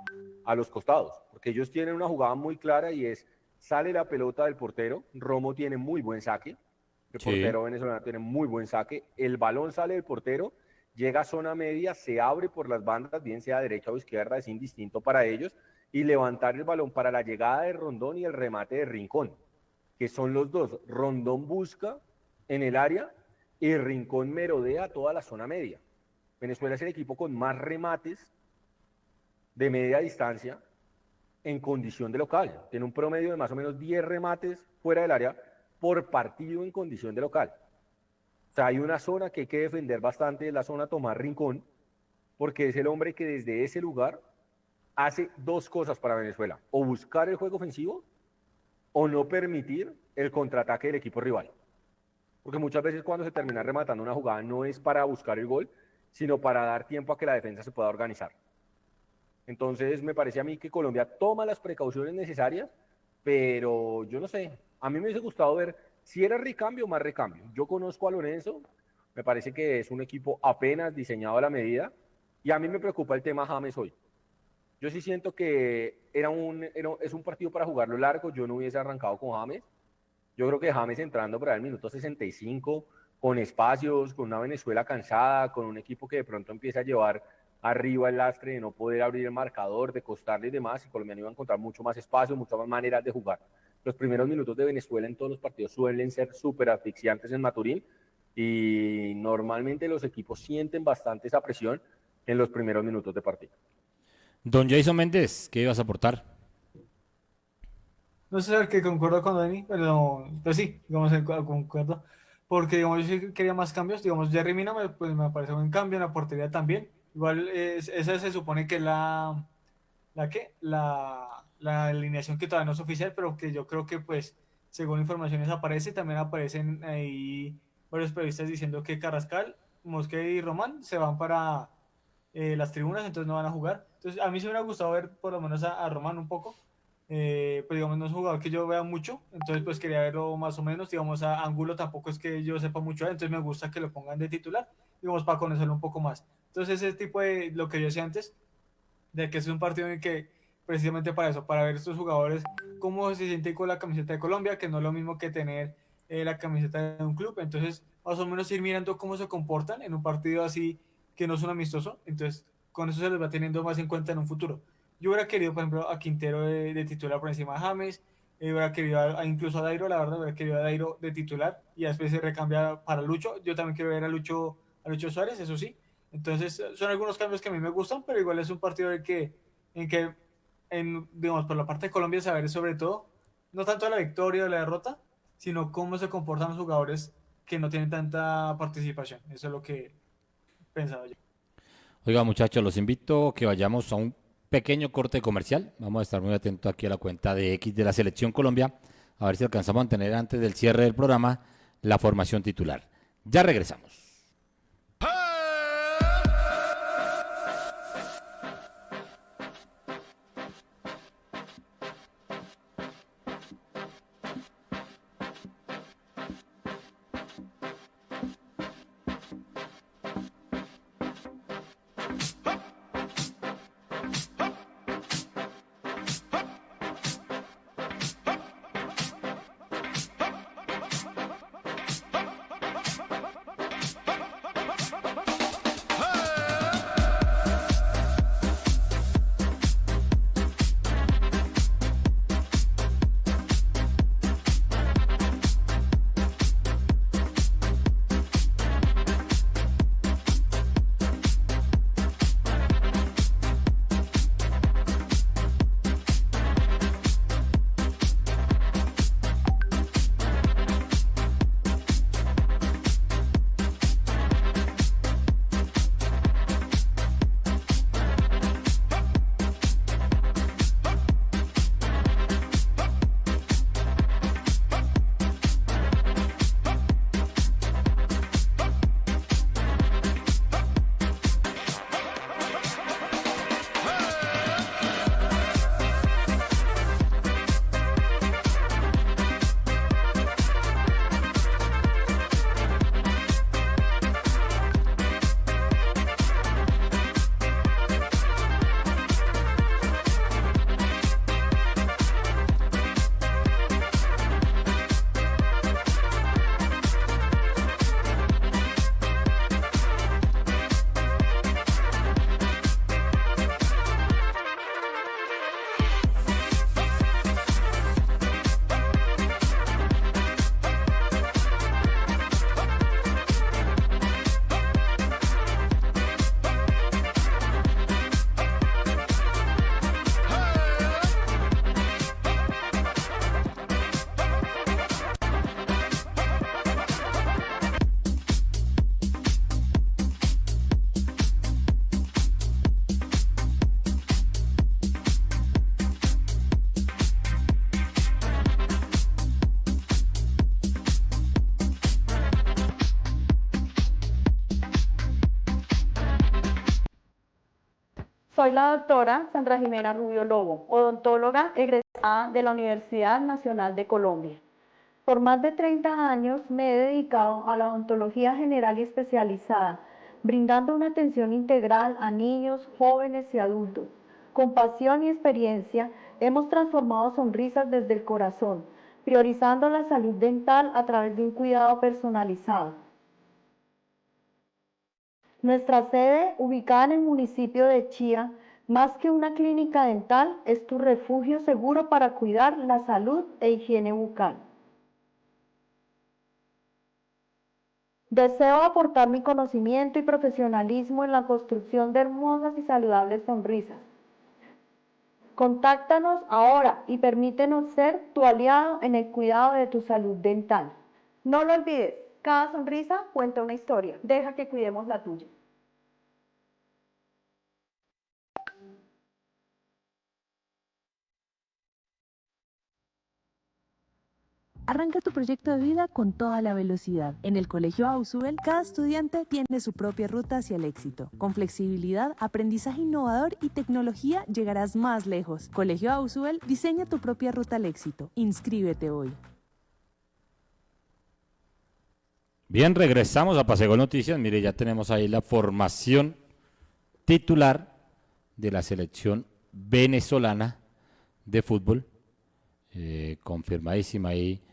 a los costados, porque ellos tienen una jugada muy clara y es, sale la pelota del portero, Romo tiene muy buen saque, el portero venezolano tiene muy buen saque, el balón sale del portero, llega a zona media, se abre por las bandas, bien sea derecha o izquierda, es indistinto para ellos, y levantar el balón para la llegada de Rondón y el remate de Rincón, que son los dos. Rondón busca en el área y Rincón merodea toda la zona media. Venezuela es el equipo con más remates de media distancia en condición de local. Tiene un promedio de más o menos 10 remates fuera del área por partido en condición de local. O sea, hay una zona que hay que defender bastante, es la zona Tomás Rincón, porque es el hombre que desde ese lugar hace dos cosas para Venezuela: o buscar el juego ofensivo o no permitir el contraataque del equipo rival. Porque muchas veces cuando se termina rematando una jugada no es para buscar el gol, sino para dar tiempo a que la defensa se pueda organizar. Entonces me parece a mí que Colombia toma las precauciones necesarias, pero yo no sé, a mí me hubiese gustado ver si era recambio o más recambio. Yo conozco a Lorenzo, me parece que es un equipo apenas diseñado a la medida, y a mí me preocupa el tema James hoy. Yo sí siento que es un partido para jugarlo largo, yo no hubiese arrancado con James. Yo creo que James entrando para el minuto 65, con espacios, con una Venezuela cansada, con un equipo que de pronto empieza a llevar arriba el lastre de no poder abrir el marcador, de costarle y demás, y Colombia iba a encontrar mucho más espacio, muchas más maneras de jugar. Los primeros minutos de Venezuela en todos los partidos suelen ser súper asfixiantes en Maturín, y normalmente los equipos sienten bastante esa presión en los primeros minutos de partido. Don Jason Méndez, ¿qué ibas a aportar? No sé, que concuerdo con Dani, pero pues sí, digamos, concuerdo, porque digamos, yo sí quería más cambios. Digamos, Jerry Mina pues, me parece un buen cambio, en la portería también. Igual esa se supone que es la alineación que todavía no es oficial, pero que yo creo que pues según informaciones aparece. También aparecen ahí varios periodistas diciendo que Carrascal, Mosquera y Román se van para las tribunas, entonces no van a jugar. Entonces a mí se me hubiera gustado ver por lo menos a Román un poco. Pues digamos, no es un jugador que yo vea mucho, entonces pues quería verlo más o menos. Digamos, a Angulo tampoco es que yo sepa mucho, entonces me gusta que lo pongan de titular, digamos, para conocerlo un poco más. Entonces ese tipo de lo que yo decía antes, de que es un partido en el que precisamente para eso, para ver estos jugadores cómo se sienten con la camiseta de Colombia, que no es lo mismo que tener la camiseta de un club. Entonces más o menos ir mirando cómo se comportan en un partido así que no es un amistoso, entonces con eso se les va teniendo más en cuenta en un futuro. Yo hubiera querido, por ejemplo, a Quintero de titular por encima de James, hubiera querido incluso a Dairo, la verdad, hubiera querido a Dairo de titular y después se recambia para Lucho. Yo también quiero ver a Lucho Suárez, eso sí. Entonces, son algunos cambios que a mí me gustan, pero igual es un partido digamos, por la parte de Colombia, saber sobre todo, no tanto la victoria o la derrota, sino cómo se comportan los jugadores que no tienen tanta participación. Eso es lo que pensaba yo. Oiga, muchachos, los invito a que vayamos a un pequeño corte comercial. Vamos a estar muy atentos aquí a la cuenta de X de la Selección Colombia, a ver si alcanzamos a tener antes del cierre del programa la formación titular. Ya regresamos. Soy la doctora Sandra Jimena Rubio Lobo, odontóloga egresada de la Universidad Nacional de Colombia. Por más de 30 años me he dedicado a la odontología general y especializada, brindando una atención integral a niños, jóvenes y adultos. Con pasión y experiencia hemos transformado sonrisas desde el corazón, priorizando la salud dental a través de un cuidado personalizado. Nuestra sede, ubicada en el municipio de Chía, más que una clínica dental, es tu refugio seguro para cuidar la salud e higiene bucal. Deseo aportar mi conocimiento y profesionalismo en la construcción de hermosas y saludables sonrisas. Contáctanos ahora y permítenos ser tu aliado en el cuidado de tu salud dental. No lo olvides, cada sonrisa cuenta una historia. Deja que cuidemos la tuya. Arranca tu proyecto de vida con toda la velocidad. En el Colegio Ausubel, cada estudiante tiene su propia ruta hacia el éxito. Con flexibilidad, aprendizaje innovador y tecnología llegarás más lejos. Colegio Ausubel, diseña tu propia ruta al éxito. Inscríbete hoy. Bien, regresamos a Pasegol Noticias. Mire, ya tenemos ahí la formación titular de la selección venezolana de fútbol. Confirmadísima ahí.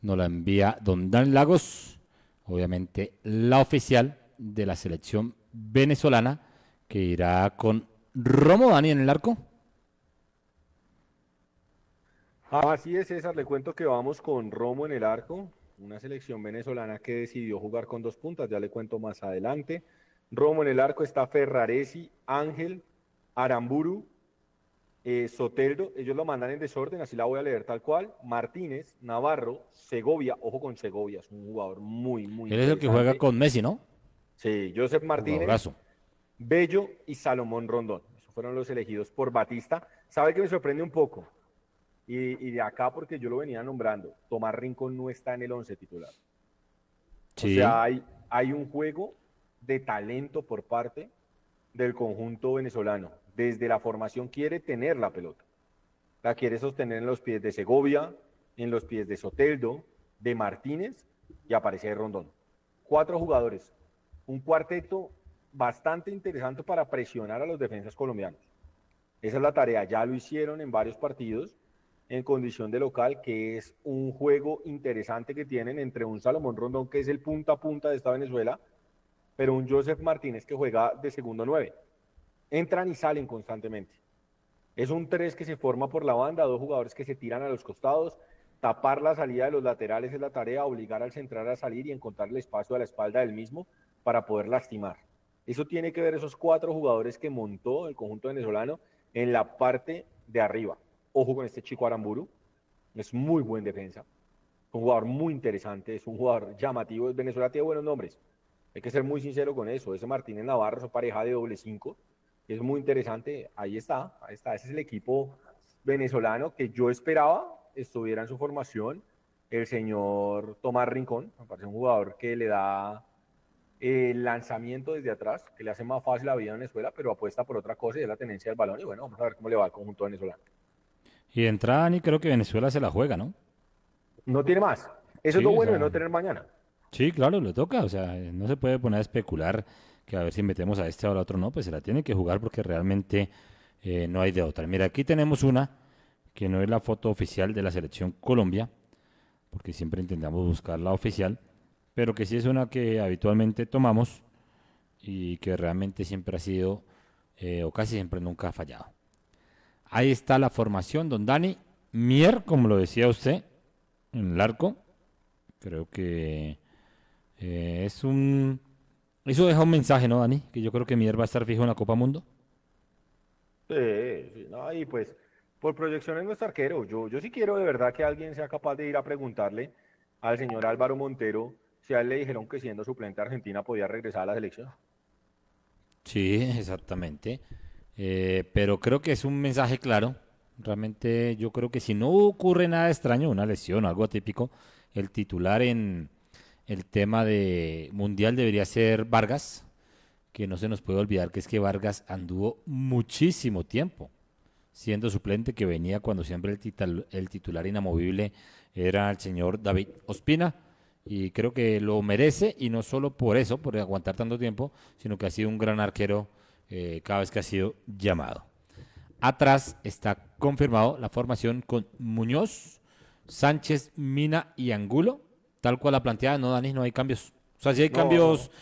Nos la envía don Dan Lagos, obviamente la oficial de la selección venezolana, que irá con Romo Dani en el arco. Así es, César, le cuento que vamos con Romo en el arco, una selección venezolana que decidió jugar con dos puntas, ya le cuento más adelante. Romo en el arco está Ferraresi, Ángel, Aramburu, Soteldo, ellos lo mandan en desorden, así la voy a leer tal cual. Martínez, Navarro, Segovia, ojo con Segovia, es un jugador muy Él es el que juega con Messi, ¿no? Sí, Joseph Martínez, Jugadorazo. Bello y Salomón Rondón. Esos fueron los elegidos por Batista. ¿Sabe que me sorprende un poco? Y de acá, porque yo lo venía nombrando, Tomás Rincón no está en el 11 titular. Sí. O sea, hay un juego de talento por parte del conjunto venezolano. Desde la formación quiere tener la pelota. La quiere sostener en los pies de Segovia, en los pies de Soteldo, de Martínez y aparece Rondón. 4 jugadores. Un cuarteto bastante interesante para presionar a los defensas colombianos. Esa es la tarea. Ya lo hicieron en varios partidos en condición de local, que es un juego interesante que tienen entre un Salomón Rondón, que es el punta a punta de esta Venezuela, pero un Joseph Martínez que juega de segundo 9. Entran y salen constantemente. Es un 3 que se forma por la banda, 2 jugadores que se tiran a los costados. Tapar la salida de los laterales es la tarea, obligar al central a salir y encontrar el espacio a la espalda del mismo para poder lastimar. Eso tiene que ver esos 4 jugadores que montó el conjunto venezolano en la parte de arriba. Ojo con este chico Aramburu, es muy buen defensa, es un jugador muy interesante, es un jugador llamativo. Venezuela tiene buenos nombres, hay que ser muy sincero con eso. Ese Martínez Navarro, esa pareja de doble 5, es muy interesante. Ahí está, ese es el equipo venezolano que yo esperaba estuviera en su formación. El señor Tomás Rincón, me parece un jugador que le da el lanzamiento desde atrás, que le hace más fácil la vida a Venezuela, pero apuesta por otra cosa y es la tenencia del balón. Y bueno, vamos a ver cómo le va al conjunto venezolano. Y de entrada, Dani, creo que Venezuela se la juega, ¿no? No tiene más. Eso Sí, es lo o bueno de sea, no tener mañana. Sí, claro, le toca. O sea, no se puede poner a especular que a ver si metemos a este o al otro. No, pues se la tiene que jugar porque realmente no hay de otra. Mira, aquí tenemos una que no es la foto oficial de la selección Colombia, porque siempre intentamos buscar la oficial, pero que sí es una que habitualmente tomamos y que realmente siempre ha sido, o casi siempre nunca ha fallado. Ahí está la formación, don Dani. Mier, como lo decía usted, en el arco. Creo que es un... Eso deja un mensaje, ¿no, Dani? Que yo creo que Mier va a estar fijo en la Copa Mundo. Sí, no, y pues por proyección es nuestro arquero. Yo sí quiero de verdad que alguien sea capaz de ir a preguntarle al señor Álvaro Montero si a él le dijeron que siendo suplente de Argentina podía regresar a la selección. Sí, exactamente. Pero creo que es un mensaje claro. Realmente yo creo que si no ocurre nada extraño, una lesión o algo atípico, el titular en el tema de Mundial debería ser Vargas, que no se nos puede olvidar que es que Vargas anduvo muchísimo tiempo siendo suplente, que venía cuando siempre el titular inamovible era el señor David Ospina, y creo que lo merece, y no solo por eso, por aguantar tanto tiempo, sino que ha sido un gran arquero cada vez que ha sido llamado. Atrás está confirmado la formación con Muñoz, Sánchez, Mina y Angulo, tal cual la planteada. No, Dani, no hay cambios. O sea, sí hay No, cambios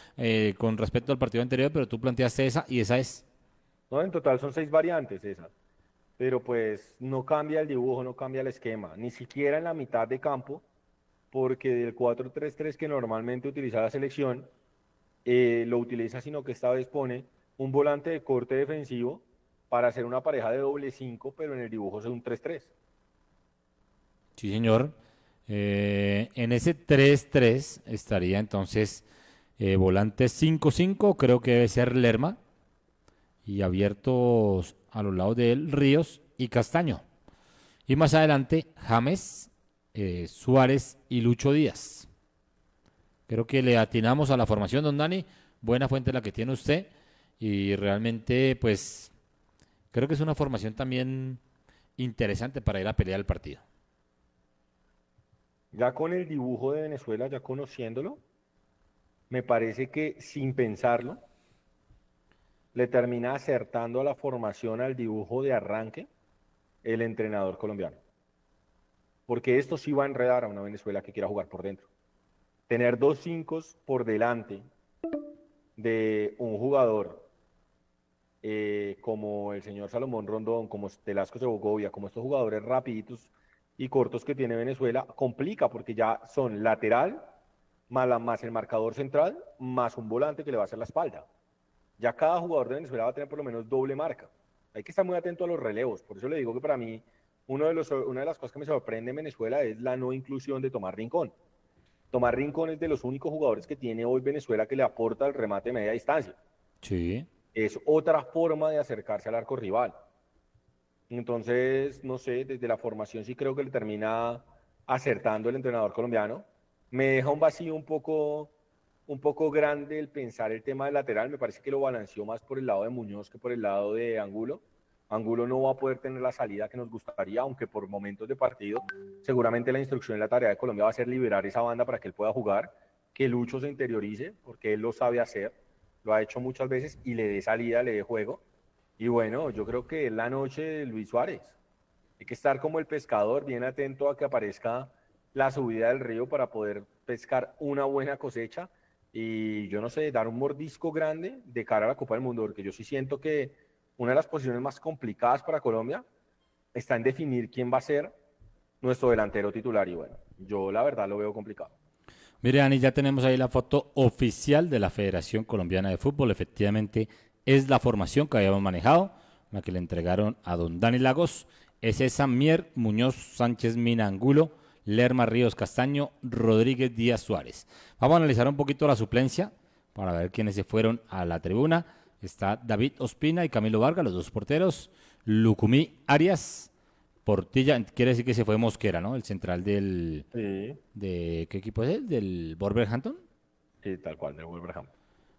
con respecto al partido anterior, pero tú planteaste esa y esa es. no, en total son 6 variantes esas. Pero pues no cambia el dibujo, no cambia el esquema, ni siquiera en la mitad de campo, porque del 4-3-3 que normalmente utiliza la selección, lo utiliza, sino que esta vez pone un volante de corte defensivo para hacer una pareja de doble 5, pero en el dibujo es un 3-3. Sí, señor. En ese 3-3 estaría entonces volante 5-5, creo que debe ser Lerma, y abiertos a los lados de él Ríos y Castaño. Y más adelante James, Suárez y Lucho Díaz. Creo que le atinamos a la formación, don Dani. Buena fuente la que tiene usted. Y realmente, pues, creo que es una formación también interesante para ir a pelear el partido. Ya con el dibujo de Venezuela, ya conociéndolo, me parece que sin pensarlo, le termina acertando a la formación, al dibujo de arranque, el entrenador colombiano. Porque esto sí va a enredar a una Venezuela que quiera jugar por dentro. Tener 2 5 por delante de un jugador como el señor Salomón Rondón, como Velasco Segovia, como estos jugadores rapiditos y cortos que tiene Venezuela, complica porque ya son lateral, más el marcador central, más un volante que le va a hacer la espalda. Ya cada jugador de Venezuela va a tener por lo menos doble marca. Hay que estar muy atento a los relevos. Por eso le digo que para mí, una de las cosas que me sorprende en Venezuela es la no inclusión de Tomás Rincón. Tomás Rincón es de los únicos jugadores que tiene hoy Venezuela que le aporta el remate de media distancia. Sí. Es otra forma de acercarse al arco rival. Entonces, no sé, desde la formación sí creo que le termina acertando el entrenador colombiano. Me deja un vacío un poco grande el pensar el tema del lateral. Me parece que lo balanceó más por el lado de Muñoz que por el lado de Angulo. Angulo no va a poder tener la salida que nos gustaría, aunque por momentos de partido seguramente la instrucción y la tarea de Colombia va a ser liberar esa banda para que él pueda jugar, que Lucho se interiorice, porque él lo sabe hacer, lo ha hecho muchas veces, y le dé salida, le dé juego. Y bueno, yo creo que es la noche de Luis Suárez. Hay que estar como el pescador, bien atento a que aparezca la subida del río para poder pescar una buena cosecha y yo no sé, dar un mordisco grande de cara a la Copa del Mundo, porque yo sí siento que una de las posiciones más complicadas para Colombia está en definir quién va a ser nuestro delantero titular y bueno, yo la verdad lo veo complicado. Mire, Dani, ya tenemos ahí la foto oficial de la Federación Colombiana de Fútbol. Efectivamente, es la formación que habíamos manejado, la que le entregaron a don Dani Lagos. Es esa: Mier, Muñoz, Sánchez, Mina, Angulo, Lerma, Ríos, Castaño, Rodríguez, Díaz, Suárez. Vamos a analizar un poquito la suplencia para ver quiénes se fueron a la tribuna. Está David Ospina y Camilo Vargas, los dos porteros. Lucumí, Arias, Portilla, quiere decir que se fue Mosquera, ¿no? El central Sí, ¿qué equipo es él? ¿Del Wolverhampton? sí, tal cual, de Wolverhampton.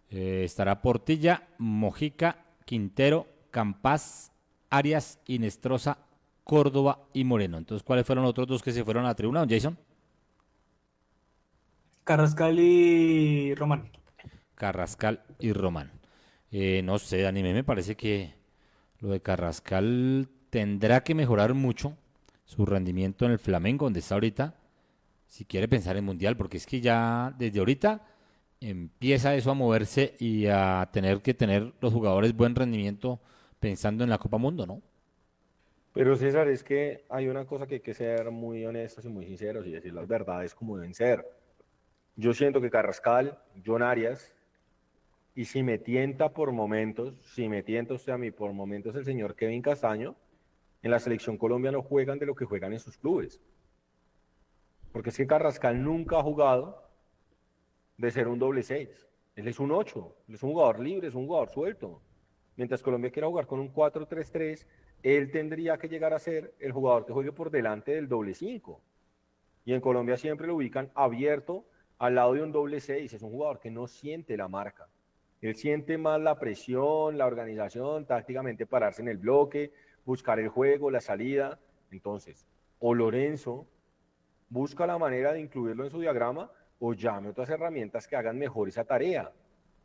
Estará Portilla, Mojica, Quintero, Campás, Arias, Inestrosa, Córdoba y Moreno. Entonces, ¿cuáles fueron los otros dos que se fueron a la tribuna, don Jason? Carrascal y Román. Carrascal y Román. No sé, Dani, me parece que lo de Carrascal tendrá que mejorar mucho su rendimiento en el Flamengo, donde está ahorita, si quiere pensar en Mundial, porque es que ya desde ahorita empieza eso a moverse y a tener que tener los jugadores buen rendimiento pensando en la Copa Mundo, ¿no? Pero César, es que hay una cosa que hay que ser muy honestos y muy sinceros y decir las verdades como deben ser. Yo siento que Carrascal, John Arias, y si me tienta por momentos, si me tienta usted a mí por momentos el señor Kevin Castaño, en la selección Colombia no juegan de lo que juegan en sus clubes. Porque es que Carrascal nunca ha jugado de ser un doble 6. Él es un 8, él es un jugador libre, es un jugador suelto. Mientras Colombia quiera jugar con un 4-3-3, él tendría que llegar a ser el jugador que juegue por delante del doble 5. Y en Colombia siempre lo ubican abierto al lado de un doble 6. Es un jugador que no siente la marca. Él siente más la presión, la organización, tácticamente pararse en el bloque, buscar el juego, la salida. Entonces, o Lorenzo busca la manera de incluirlo en su diagrama o llame otras herramientas que hagan mejor esa tarea.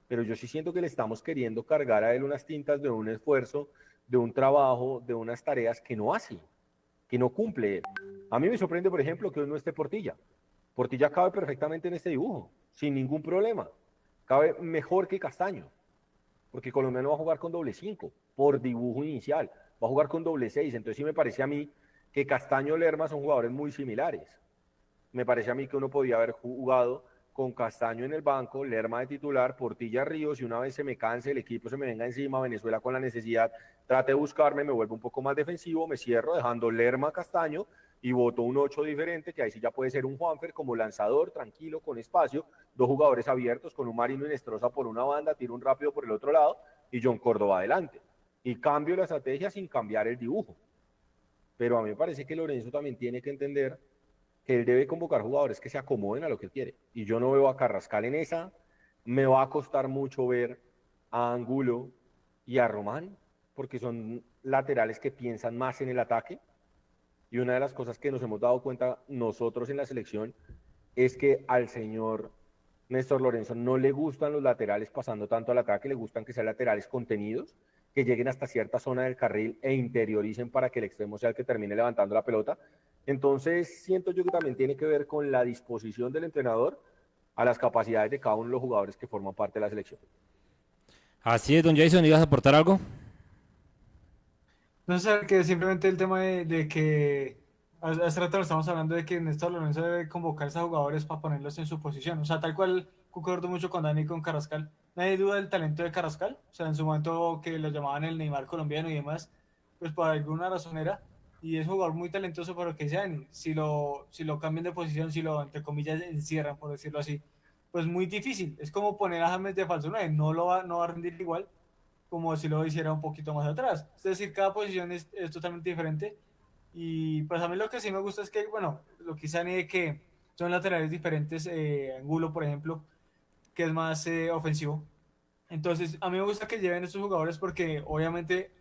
Pero yo sí siento que le estamos queriendo cargar a él unas tintas de un esfuerzo, de un trabajo, de unas tareas que no hace, que no cumple. A mí me sorprende, por ejemplo, que hoy no esté Portilla. Portilla cabe perfectamente en este dibujo, sin ningún problema. Cabe mejor que Castaño, porque Colombiano va a jugar con doble 5 por dibujo inicial, va a jugar con doble 6. Entonces sí me parece a mí que Castaño y Lerma son jugadores muy similares. Me parece a mí que uno podía haber jugado con Castaño en el banco, Lerma de titular, Portilla Ríos, y una vez se me canse, el equipo se me venga encima, Venezuela con la necesidad, trate de buscarme, me vuelvo un poco más defensivo, me cierro dejando Lerma Castaño y voto un 8 diferente, que ahí sí ya puede ser un Juanfer como lanzador, tranquilo, con espacio, dos jugadores abiertos, con un Marino Inestrosa por una banda, tiro un rápido por el otro lado y John Córdoba adelante. Y cambio la estrategia sin cambiar el dibujo. Pero a mí me parece que Lorenzo también tiene que entender que él debe convocar jugadores que se acomoden a lo que él quiere. Y yo no veo a Carrascal en esa. Me va a costar mucho ver a Angulo y a Román, porque son laterales que piensan más en el ataque. Y una de las cosas que nos hemos dado cuenta nosotros en la selección es que al señor Néstor Lorenzo no le gustan los laterales pasando tanto al ataque, le gustan que sean laterales contenidos, que lleguen hasta cierta zona del carril e interioricen para que el extremo sea el que termine levantando la pelota. Entonces siento yo que también tiene que ver con la disposición del entrenador a las capacidades de cada uno de los jugadores que forman parte de la selección. Así es, don Jason, ¿ibas a aportar algo? No sé, que simplemente el tema de que hace rato estamos hablando de que Néstor Lorenzo debe convocar a jugadores para ponerlos en su posición. O sea, tal cual concuerdo mucho con Dani y con Carrascal. Nadie duda del talento de Carrascal. O sea, en su momento que lo llamaban el Neymar colombiano y demás, pues por alguna razón era. Y es un jugador muy talentoso por lo que sea. Si lo cambian de posición, si lo, entre comillas, encierran, por decirlo así, pues muy difícil. Es como poner a James de falso 9. No va a rendir igual como si lo hiciera un poquito más atrás. Es decir, cada posición es totalmente diferente. Y pues a mí lo que sí me gusta es que, bueno, lo que Sani de que son laterales diferentes, Angulo, por ejemplo, que es más ofensivo. Entonces, a mí me gusta que lleven estos jugadores porque obviamente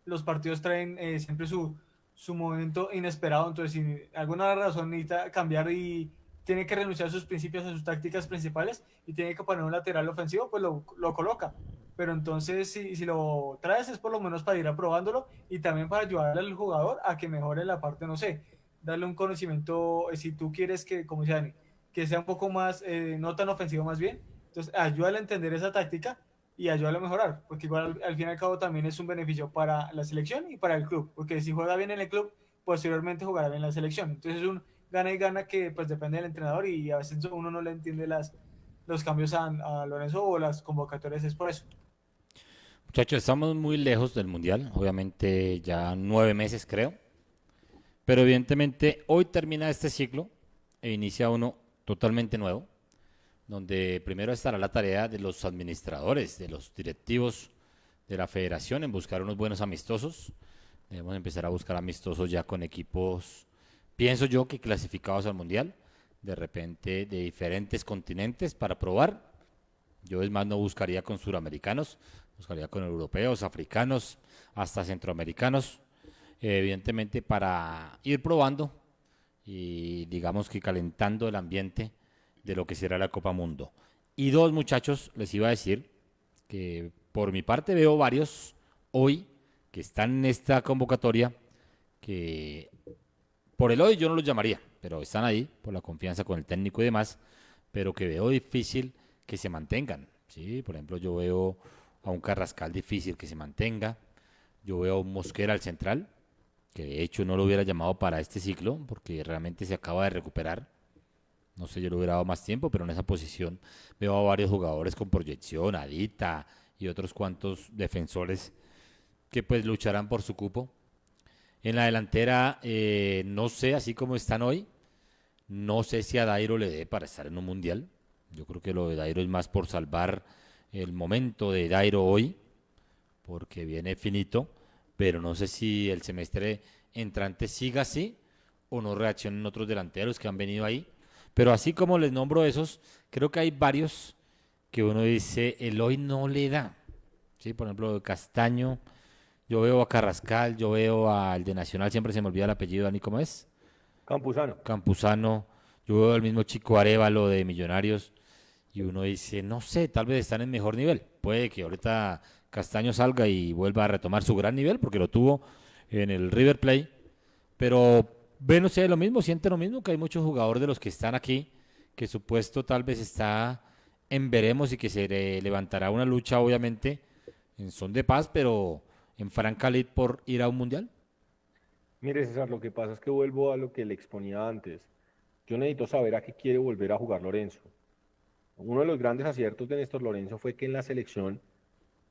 los partidos traen siempre su momento inesperado. Entonces, si alguna razón necesita cambiar y tiene que renunciar a sus principios, a sus tácticas principales y tiene que poner un lateral ofensivo, pues lo coloca. Pero entonces, si lo traes es por lo menos para ir aprobándolo y también para ayudarle al jugador a que mejore la parte, no sé, darle un conocimiento, si tú quieres que, como dice Dani, que sea un poco más, no tan ofensivo más bien, entonces ayúdale a entender esa táctica y ayúdale a mejorar, porque igual al fin y al cabo también es un beneficio para la selección y para el club, porque si juega bien en el club, posteriormente jugará bien en la selección. Entonces es un gana y gana que pues depende del entrenador y a veces uno no le entiende los cambios a Lorenzo o las convocatorias, es por eso. Muchachos, estamos muy lejos del Mundial, obviamente ya 9 meses creo, pero evidentemente hoy termina este ciclo e inicia uno totalmente nuevo, donde primero estará la tarea de los administradores, de los directivos de la federación en buscar unos buenos amistosos. Debemos empezar a buscar amistosos ya con equipos, pienso yo, que clasificados al Mundial, de repente de diferentes continentes para probar. Yo es más no buscaría con suramericanos, buscaría con europeos, africanos, hasta centroamericanos, evidentemente para ir probando y digamos que calentando el ambiente de lo que será la Copa Mundo. Y dos, muchachos, les iba a decir que por mi parte veo varios hoy que están en esta convocatoria que por el hoy yo no los llamaría, pero están ahí por la confianza con el técnico y demás, pero que veo difícil que se mantengan, ¿sí? Por ejemplo, yo veo a un Carrascal difícil que se mantenga, yo veo a un Mosquera al central, que de hecho no lo hubiera llamado para este ciclo, porque realmente se acaba de recuperar, no sé, yo le hubiera dado más tiempo, pero en esa posición veo a varios jugadores con proyección, Adita y otros cuantos defensores que pues lucharán por su cupo. En la delantera, no sé, así como están hoy, no sé si a Dairo le dé para estar en un mundial. Yo creo que lo de Dairo es más por salvar el momento de Dairo hoy, porque viene finito, pero no sé si el semestre entrante siga así o no reaccionen otros delanteros que han venido ahí. Pero así como les nombro esos, creo que hay varios que uno dice, el hoy no le da. Sí, por ejemplo, Castaño, yo veo a Carrascal, yo veo al de Nacional, siempre se me olvida el apellido, Dani, ¿cómo es? Campuzano. Campuzano, yo veo al mismo Chico Arévalo de Millonarios, y uno dice, no sé, tal vez están en mejor nivel. Puede que ahorita Castaño salga y vuelva a retomar su gran nivel, porque lo tuvo en el River Plate, pero ve, no sé, lo mismo, siente lo mismo, que hay muchos jugadores de los que están aquí, que su puesto tal vez está en veremos y que levantará una lucha, obviamente, en son de paz, pero en franca lid por ir a un mundial. Mire, César, lo que pasa es que vuelvo a lo que le exponía antes. Yo necesito saber a qué quiere volver a jugar Lorenzo. Uno de los grandes aciertos de Néstor Lorenzo fue que en la selección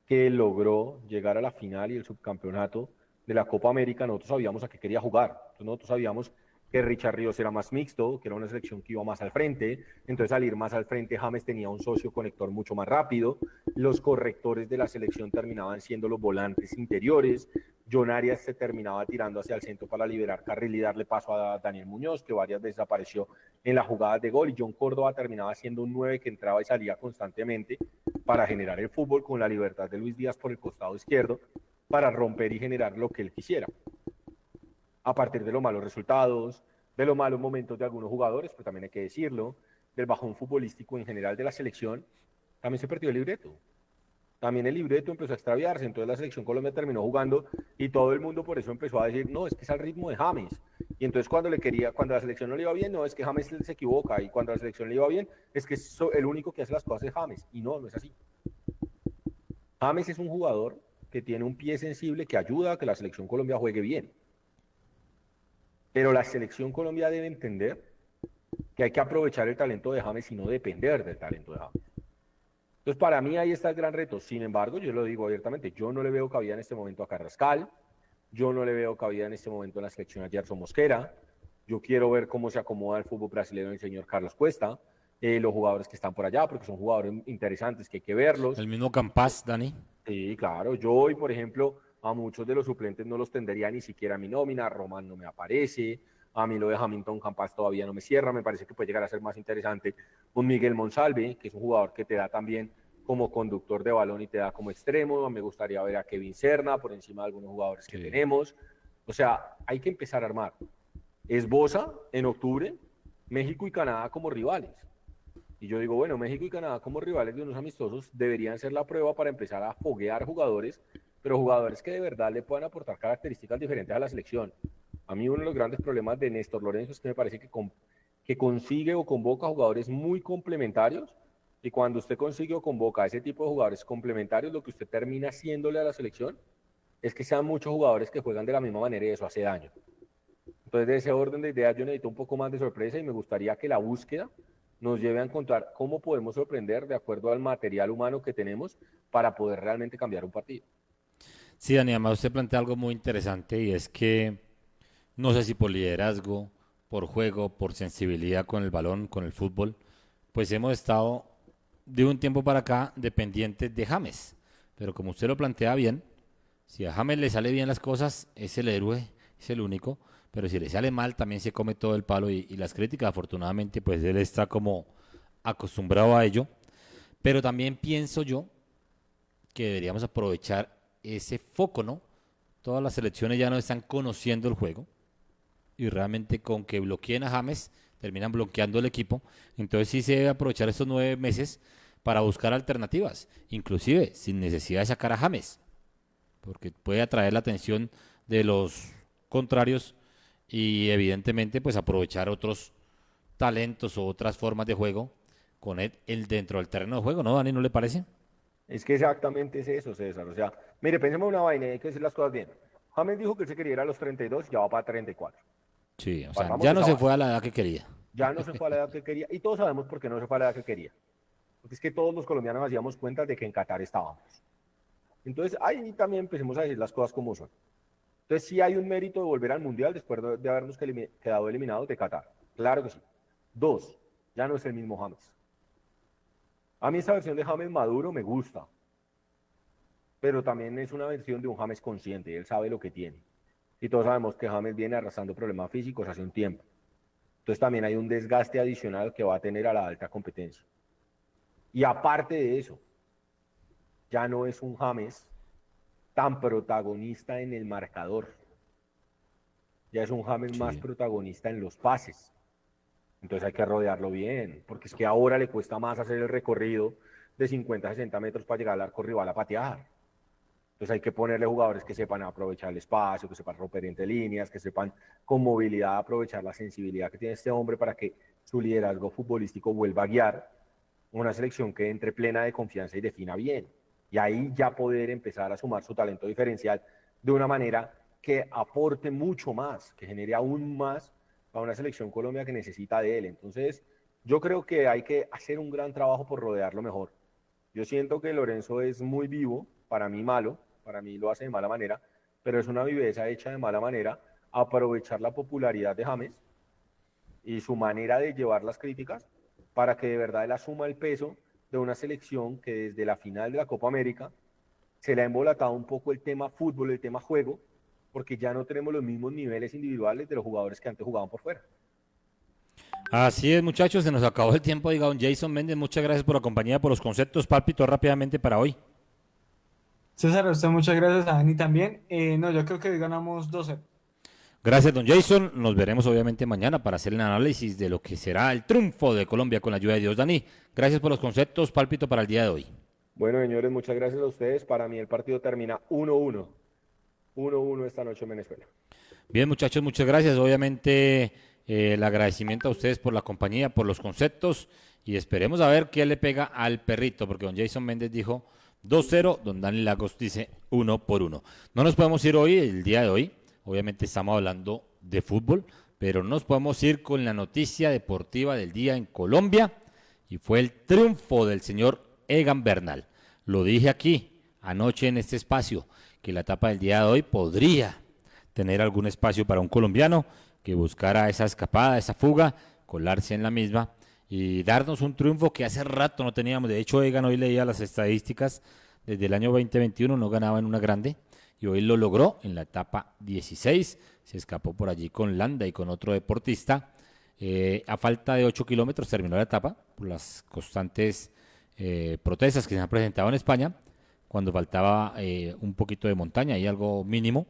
que logró llegar a la final y el subcampeonato de la Copa América, nosotros sabíamos a qué quería jugar. Entonces nosotros sabíamos que Richard Ríos era más mixto, que era una selección que iba más al frente. Entonces al ir más al frente, James tenía un socio conector mucho más rápido. Los correctores de la selección terminaban siendo los volantes interiores. John Arias se terminaba tirando hacia el centro para liberar carril y darle paso a Daniel Muñoz, que varias veces apareció en las jugadas de gol. Y John Córdoba terminaba siendo un 9 que entraba y salía constantemente para generar el fútbol con la libertad de Luis Díaz por el costado izquierdo para romper y generar lo que él quisiera. A partir de los malos resultados, de los malos momentos de algunos jugadores, pero también hay que decirlo, del bajón futbolístico en general de la selección, también se perdió el libreto. También el libreto empezó a extraviarse, entonces la selección Colombia terminó jugando y todo el mundo por eso empezó a decir, no, es que es al ritmo de James. Y entonces cuando la selección no le iba bien, no, es que James se equivoca, y cuando la selección le iba bien, es que el único que hace las cosas es James, y no, no es así. James es un jugador que tiene un pie sensible que ayuda a que la selección Colombia juegue bien. Pero la selección Colombia debe entender que hay que aprovechar el talento de James y no depender del talento de James. Entonces, para mí ahí está el gran reto. Sin embargo, yo lo digo abiertamente, yo no le veo cabida en este momento a Carrascal, yo no le veo cabida en este momento en la selección a Gerson Mosquera, yo quiero ver cómo se acomoda el fútbol brasileño el señor Carlos Cuesta, los jugadores que están por allá, porque son jugadores interesantes que hay que verlos. El mismo Campas, Dani. Sí, claro, yo hoy, por ejemplo, a muchos de los suplentes no los tendría ni siquiera a mi nómina, Román no me aparece, a mí lo de Hamilton Campas todavía no me cierra, me parece que puede llegar a ser más interesante un Miguel Monsalve, que es un jugador que te da también como conductor de balón y te da como extremo, me gustaría ver a Kevin Serna por encima de algunos jugadores que tenemos, o sea, hay que empezar a armar. Esboza en octubre México y Canadá como rivales. Y yo digo, bueno, México y Canadá como rivales de unos amistosos deberían ser la prueba para empezar a foguear jugadores, pero jugadores que de verdad le puedan aportar características diferentes a la selección. A mí uno de los grandes problemas de Néstor Lorenzo es que me parece que consigue o convoca jugadores muy complementarios, y cuando usted consigue o convoca a ese tipo de jugadores complementarios, lo que usted termina haciéndole a la selección es que sean muchos jugadores que juegan de la misma manera y eso hace daño. Entonces, de ese orden de ideas, yo necesito un poco más de sorpresa y me gustaría que la búsqueda nos lleve a encontrar cómo podemos sorprender de acuerdo al material humano que tenemos para poder realmente cambiar un partido. Sí, Dani, además usted plantea algo muy interesante y es que no sé si por liderazgo, por juego, por sensibilidad con el balón, con el fútbol, pues hemos estado de un tiempo para acá dependientes de James. Pero como usted lo plantea bien, si a James le sale bien las cosas, es el héroe, es el único. Pero si le sale mal, también se come todo el palo y las críticas. Afortunadamente, pues él está como acostumbrado a ello. Pero también pienso yo que deberíamos aprovechar ese foco, ¿no? Todas las selecciones ya no están conociendo el juego y realmente con que bloqueen a James terminan bloqueando el equipo. Entonces sí se debe aprovechar estos 9 meses para buscar alternativas, inclusive sin necesidad de sacar a James, porque puede atraer la atención de los contrarios y evidentemente pues aprovechar otros talentos o otras formas de juego con él dentro del terreno de juego, ¿no, Dani? ¿No le parece? Es que exactamente es eso, César. O sea, mire, pensemos en una vaina, hay que decir las cosas bien. James dijo que él se quería ir a los 32 y ya va para 34. Sí, o sea, Partamos ya de no esa se base. fue a la edad que quería. Ya no se fue a la edad que quería y todos sabemos por qué no se fue a la edad que quería. Porque es que todos los colombianos hacíamos cuenta de que en Qatar estábamos. Entonces, ahí también empecemos a decir las cosas como son. Entonces, sí hay un mérito de volver al Mundial después de habernos quedado eliminados de Qatar. Claro que sí. 2, ya no es el mismo James. A mí esta versión de James maduro me gusta, pero también es una versión de un James consciente. Él sabe lo que tiene. Y todos sabemos que James viene arrastrando problemas físicos hace un tiempo. Entonces también hay un desgaste adicional que va a tener a la alta competencia. Y aparte de eso, ya no es un James tan protagonista en el marcador. Ya es un James más Sí. protagonista en los pases. Entonces hay que rodearlo bien, porque es que ahora le cuesta más hacer el recorrido de 50 a 60 metros para llegar al arco rival a patear. Entonces hay que ponerle jugadores que sepan aprovechar el espacio, que sepan romper entre líneas, que sepan con movilidad aprovechar la sensibilidad que tiene este hombre para que su liderazgo futbolístico vuelva a guiar una selección que entre plena de confianza y defina bien. Y ahí ya poder empezar a sumar su talento diferencial de una manera que aporte mucho más, que genere aún más a una selección Colombia que necesita de él. Entonces, yo creo que hay que hacer un gran trabajo por rodearlo mejor. Yo siento que Lorenzo es muy vivo, para mí malo, para mí lo hace de mala manera, pero es una viveza hecha de mala manera, aprovechar la popularidad de James y su manera de llevar las críticas para que de verdad él asuma el peso de una selección que desde la final de la Copa América se le ha embolatado un poco el tema fútbol, el tema juego, porque ya no tenemos los mismos niveles individuales de los jugadores que antes jugaban por fuera. Así es, muchachos, se nos acabó el tiempo. Diga don Jason Méndez, muchas gracias por la compañía, por los conceptos. Pálpito rápidamente para hoy. César, a usted muchas gracias, a Dani también. No, yo creo que hoy ganamos 12. Gracias, don Jason. Nos veremos obviamente mañana para hacer el análisis de lo que será el triunfo de Colombia con la ayuda de Dios. Dani, gracias por los conceptos. Pálpito para el día de hoy. Bueno, señores, muchas gracias a ustedes. Para mí el partido termina 1-1. 1-1 esta noche en Venezuela. Bien, muchachos, muchas gracias. Obviamente, el agradecimiento a ustedes por la compañía, por los conceptos. Y esperemos a ver qué le pega al perrito, porque don Jason Méndez dijo 2-0, don Dani Lagos dice 1-1. No nos podemos ir hoy, el día de hoy. Obviamente estamos hablando de fútbol, pero no nos podemos ir con la noticia deportiva del día en Colombia. Y fue el triunfo del señor Egan Bernal. Lo dije aquí anoche en este espacio, que la etapa del día de hoy podría tener algún espacio para un colombiano que buscara esa escapada, esa fuga, colarse en la misma y darnos un triunfo que hace rato no teníamos. De hecho, Egan, hoy leía las estadísticas, desde el año 2021 no ganaba en una grande y hoy lo logró en la etapa 16. Se escapó por allí con Landa y con otro deportista. A falta de 8 kilómetros terminó la etapa por las constantes protestas que se han presentado en España, cuando faltaba un poquito de montaña y algo mínimo.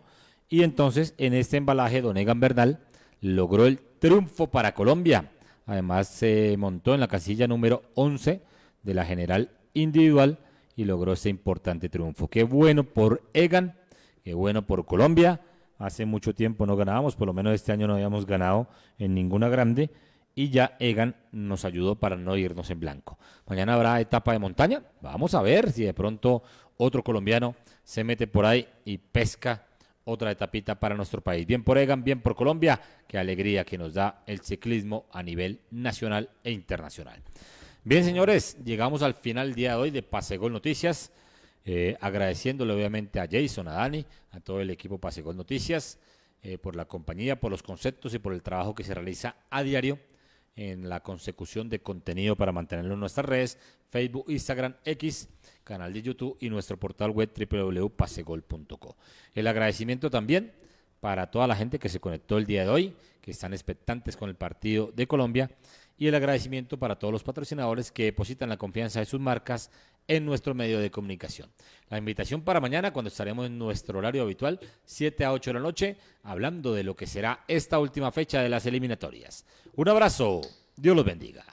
Y entonces en este embalaje don Egan Bernal logró el triunfo para Colombia. Además se montó en la casilla número 11 de la general individual y logró este importante triunfo. Qué bueno por Egan, qué bueno por Colombia. Hace mucho tiempo no ganábamos, por lo menos este año no habíamos ganado en ninguna grande y ya Egan nos ayudó para no irnos en blanco. Mañana habrá etapa de montaña. Vamos a ver si de pronto otro colombiano se mete por ahí y pesca otra etapita para nuestro país. Bien por Egan, bien por Colombia. Qué alegría que nos da el ciclismo a nivel nacional e internacional. Bien, señores, llegamos al final del día de hoy de Pase Gol Noticias. Agradeciéndole obviamente a Jason, a Dani, a todo el equipo Pase Gol Noticias, por la compañía, por los conceptos y por el trabajo que se realiza a diario en la consecución de contenido para mantenerlo en nuestras redes, Facebook, Instagram, X, canal de YouTube y nuestro portal web www.pasegol.co. El agradecimiento también para toda la gente que se conectó el día de hoy, que están expectantes con el partido de Colombia, y el agradecimiento para todos los patrocinadores que depositan la confianza de sus marcas en nuestro medio de comunicación. La invitación para mañana, cuando estaremos en nuestro horario habitual, 7 a 8 de la noche, hablando de lo que será esta última fecha de las eliminatorias. Un abrazo, Dios los bendiga.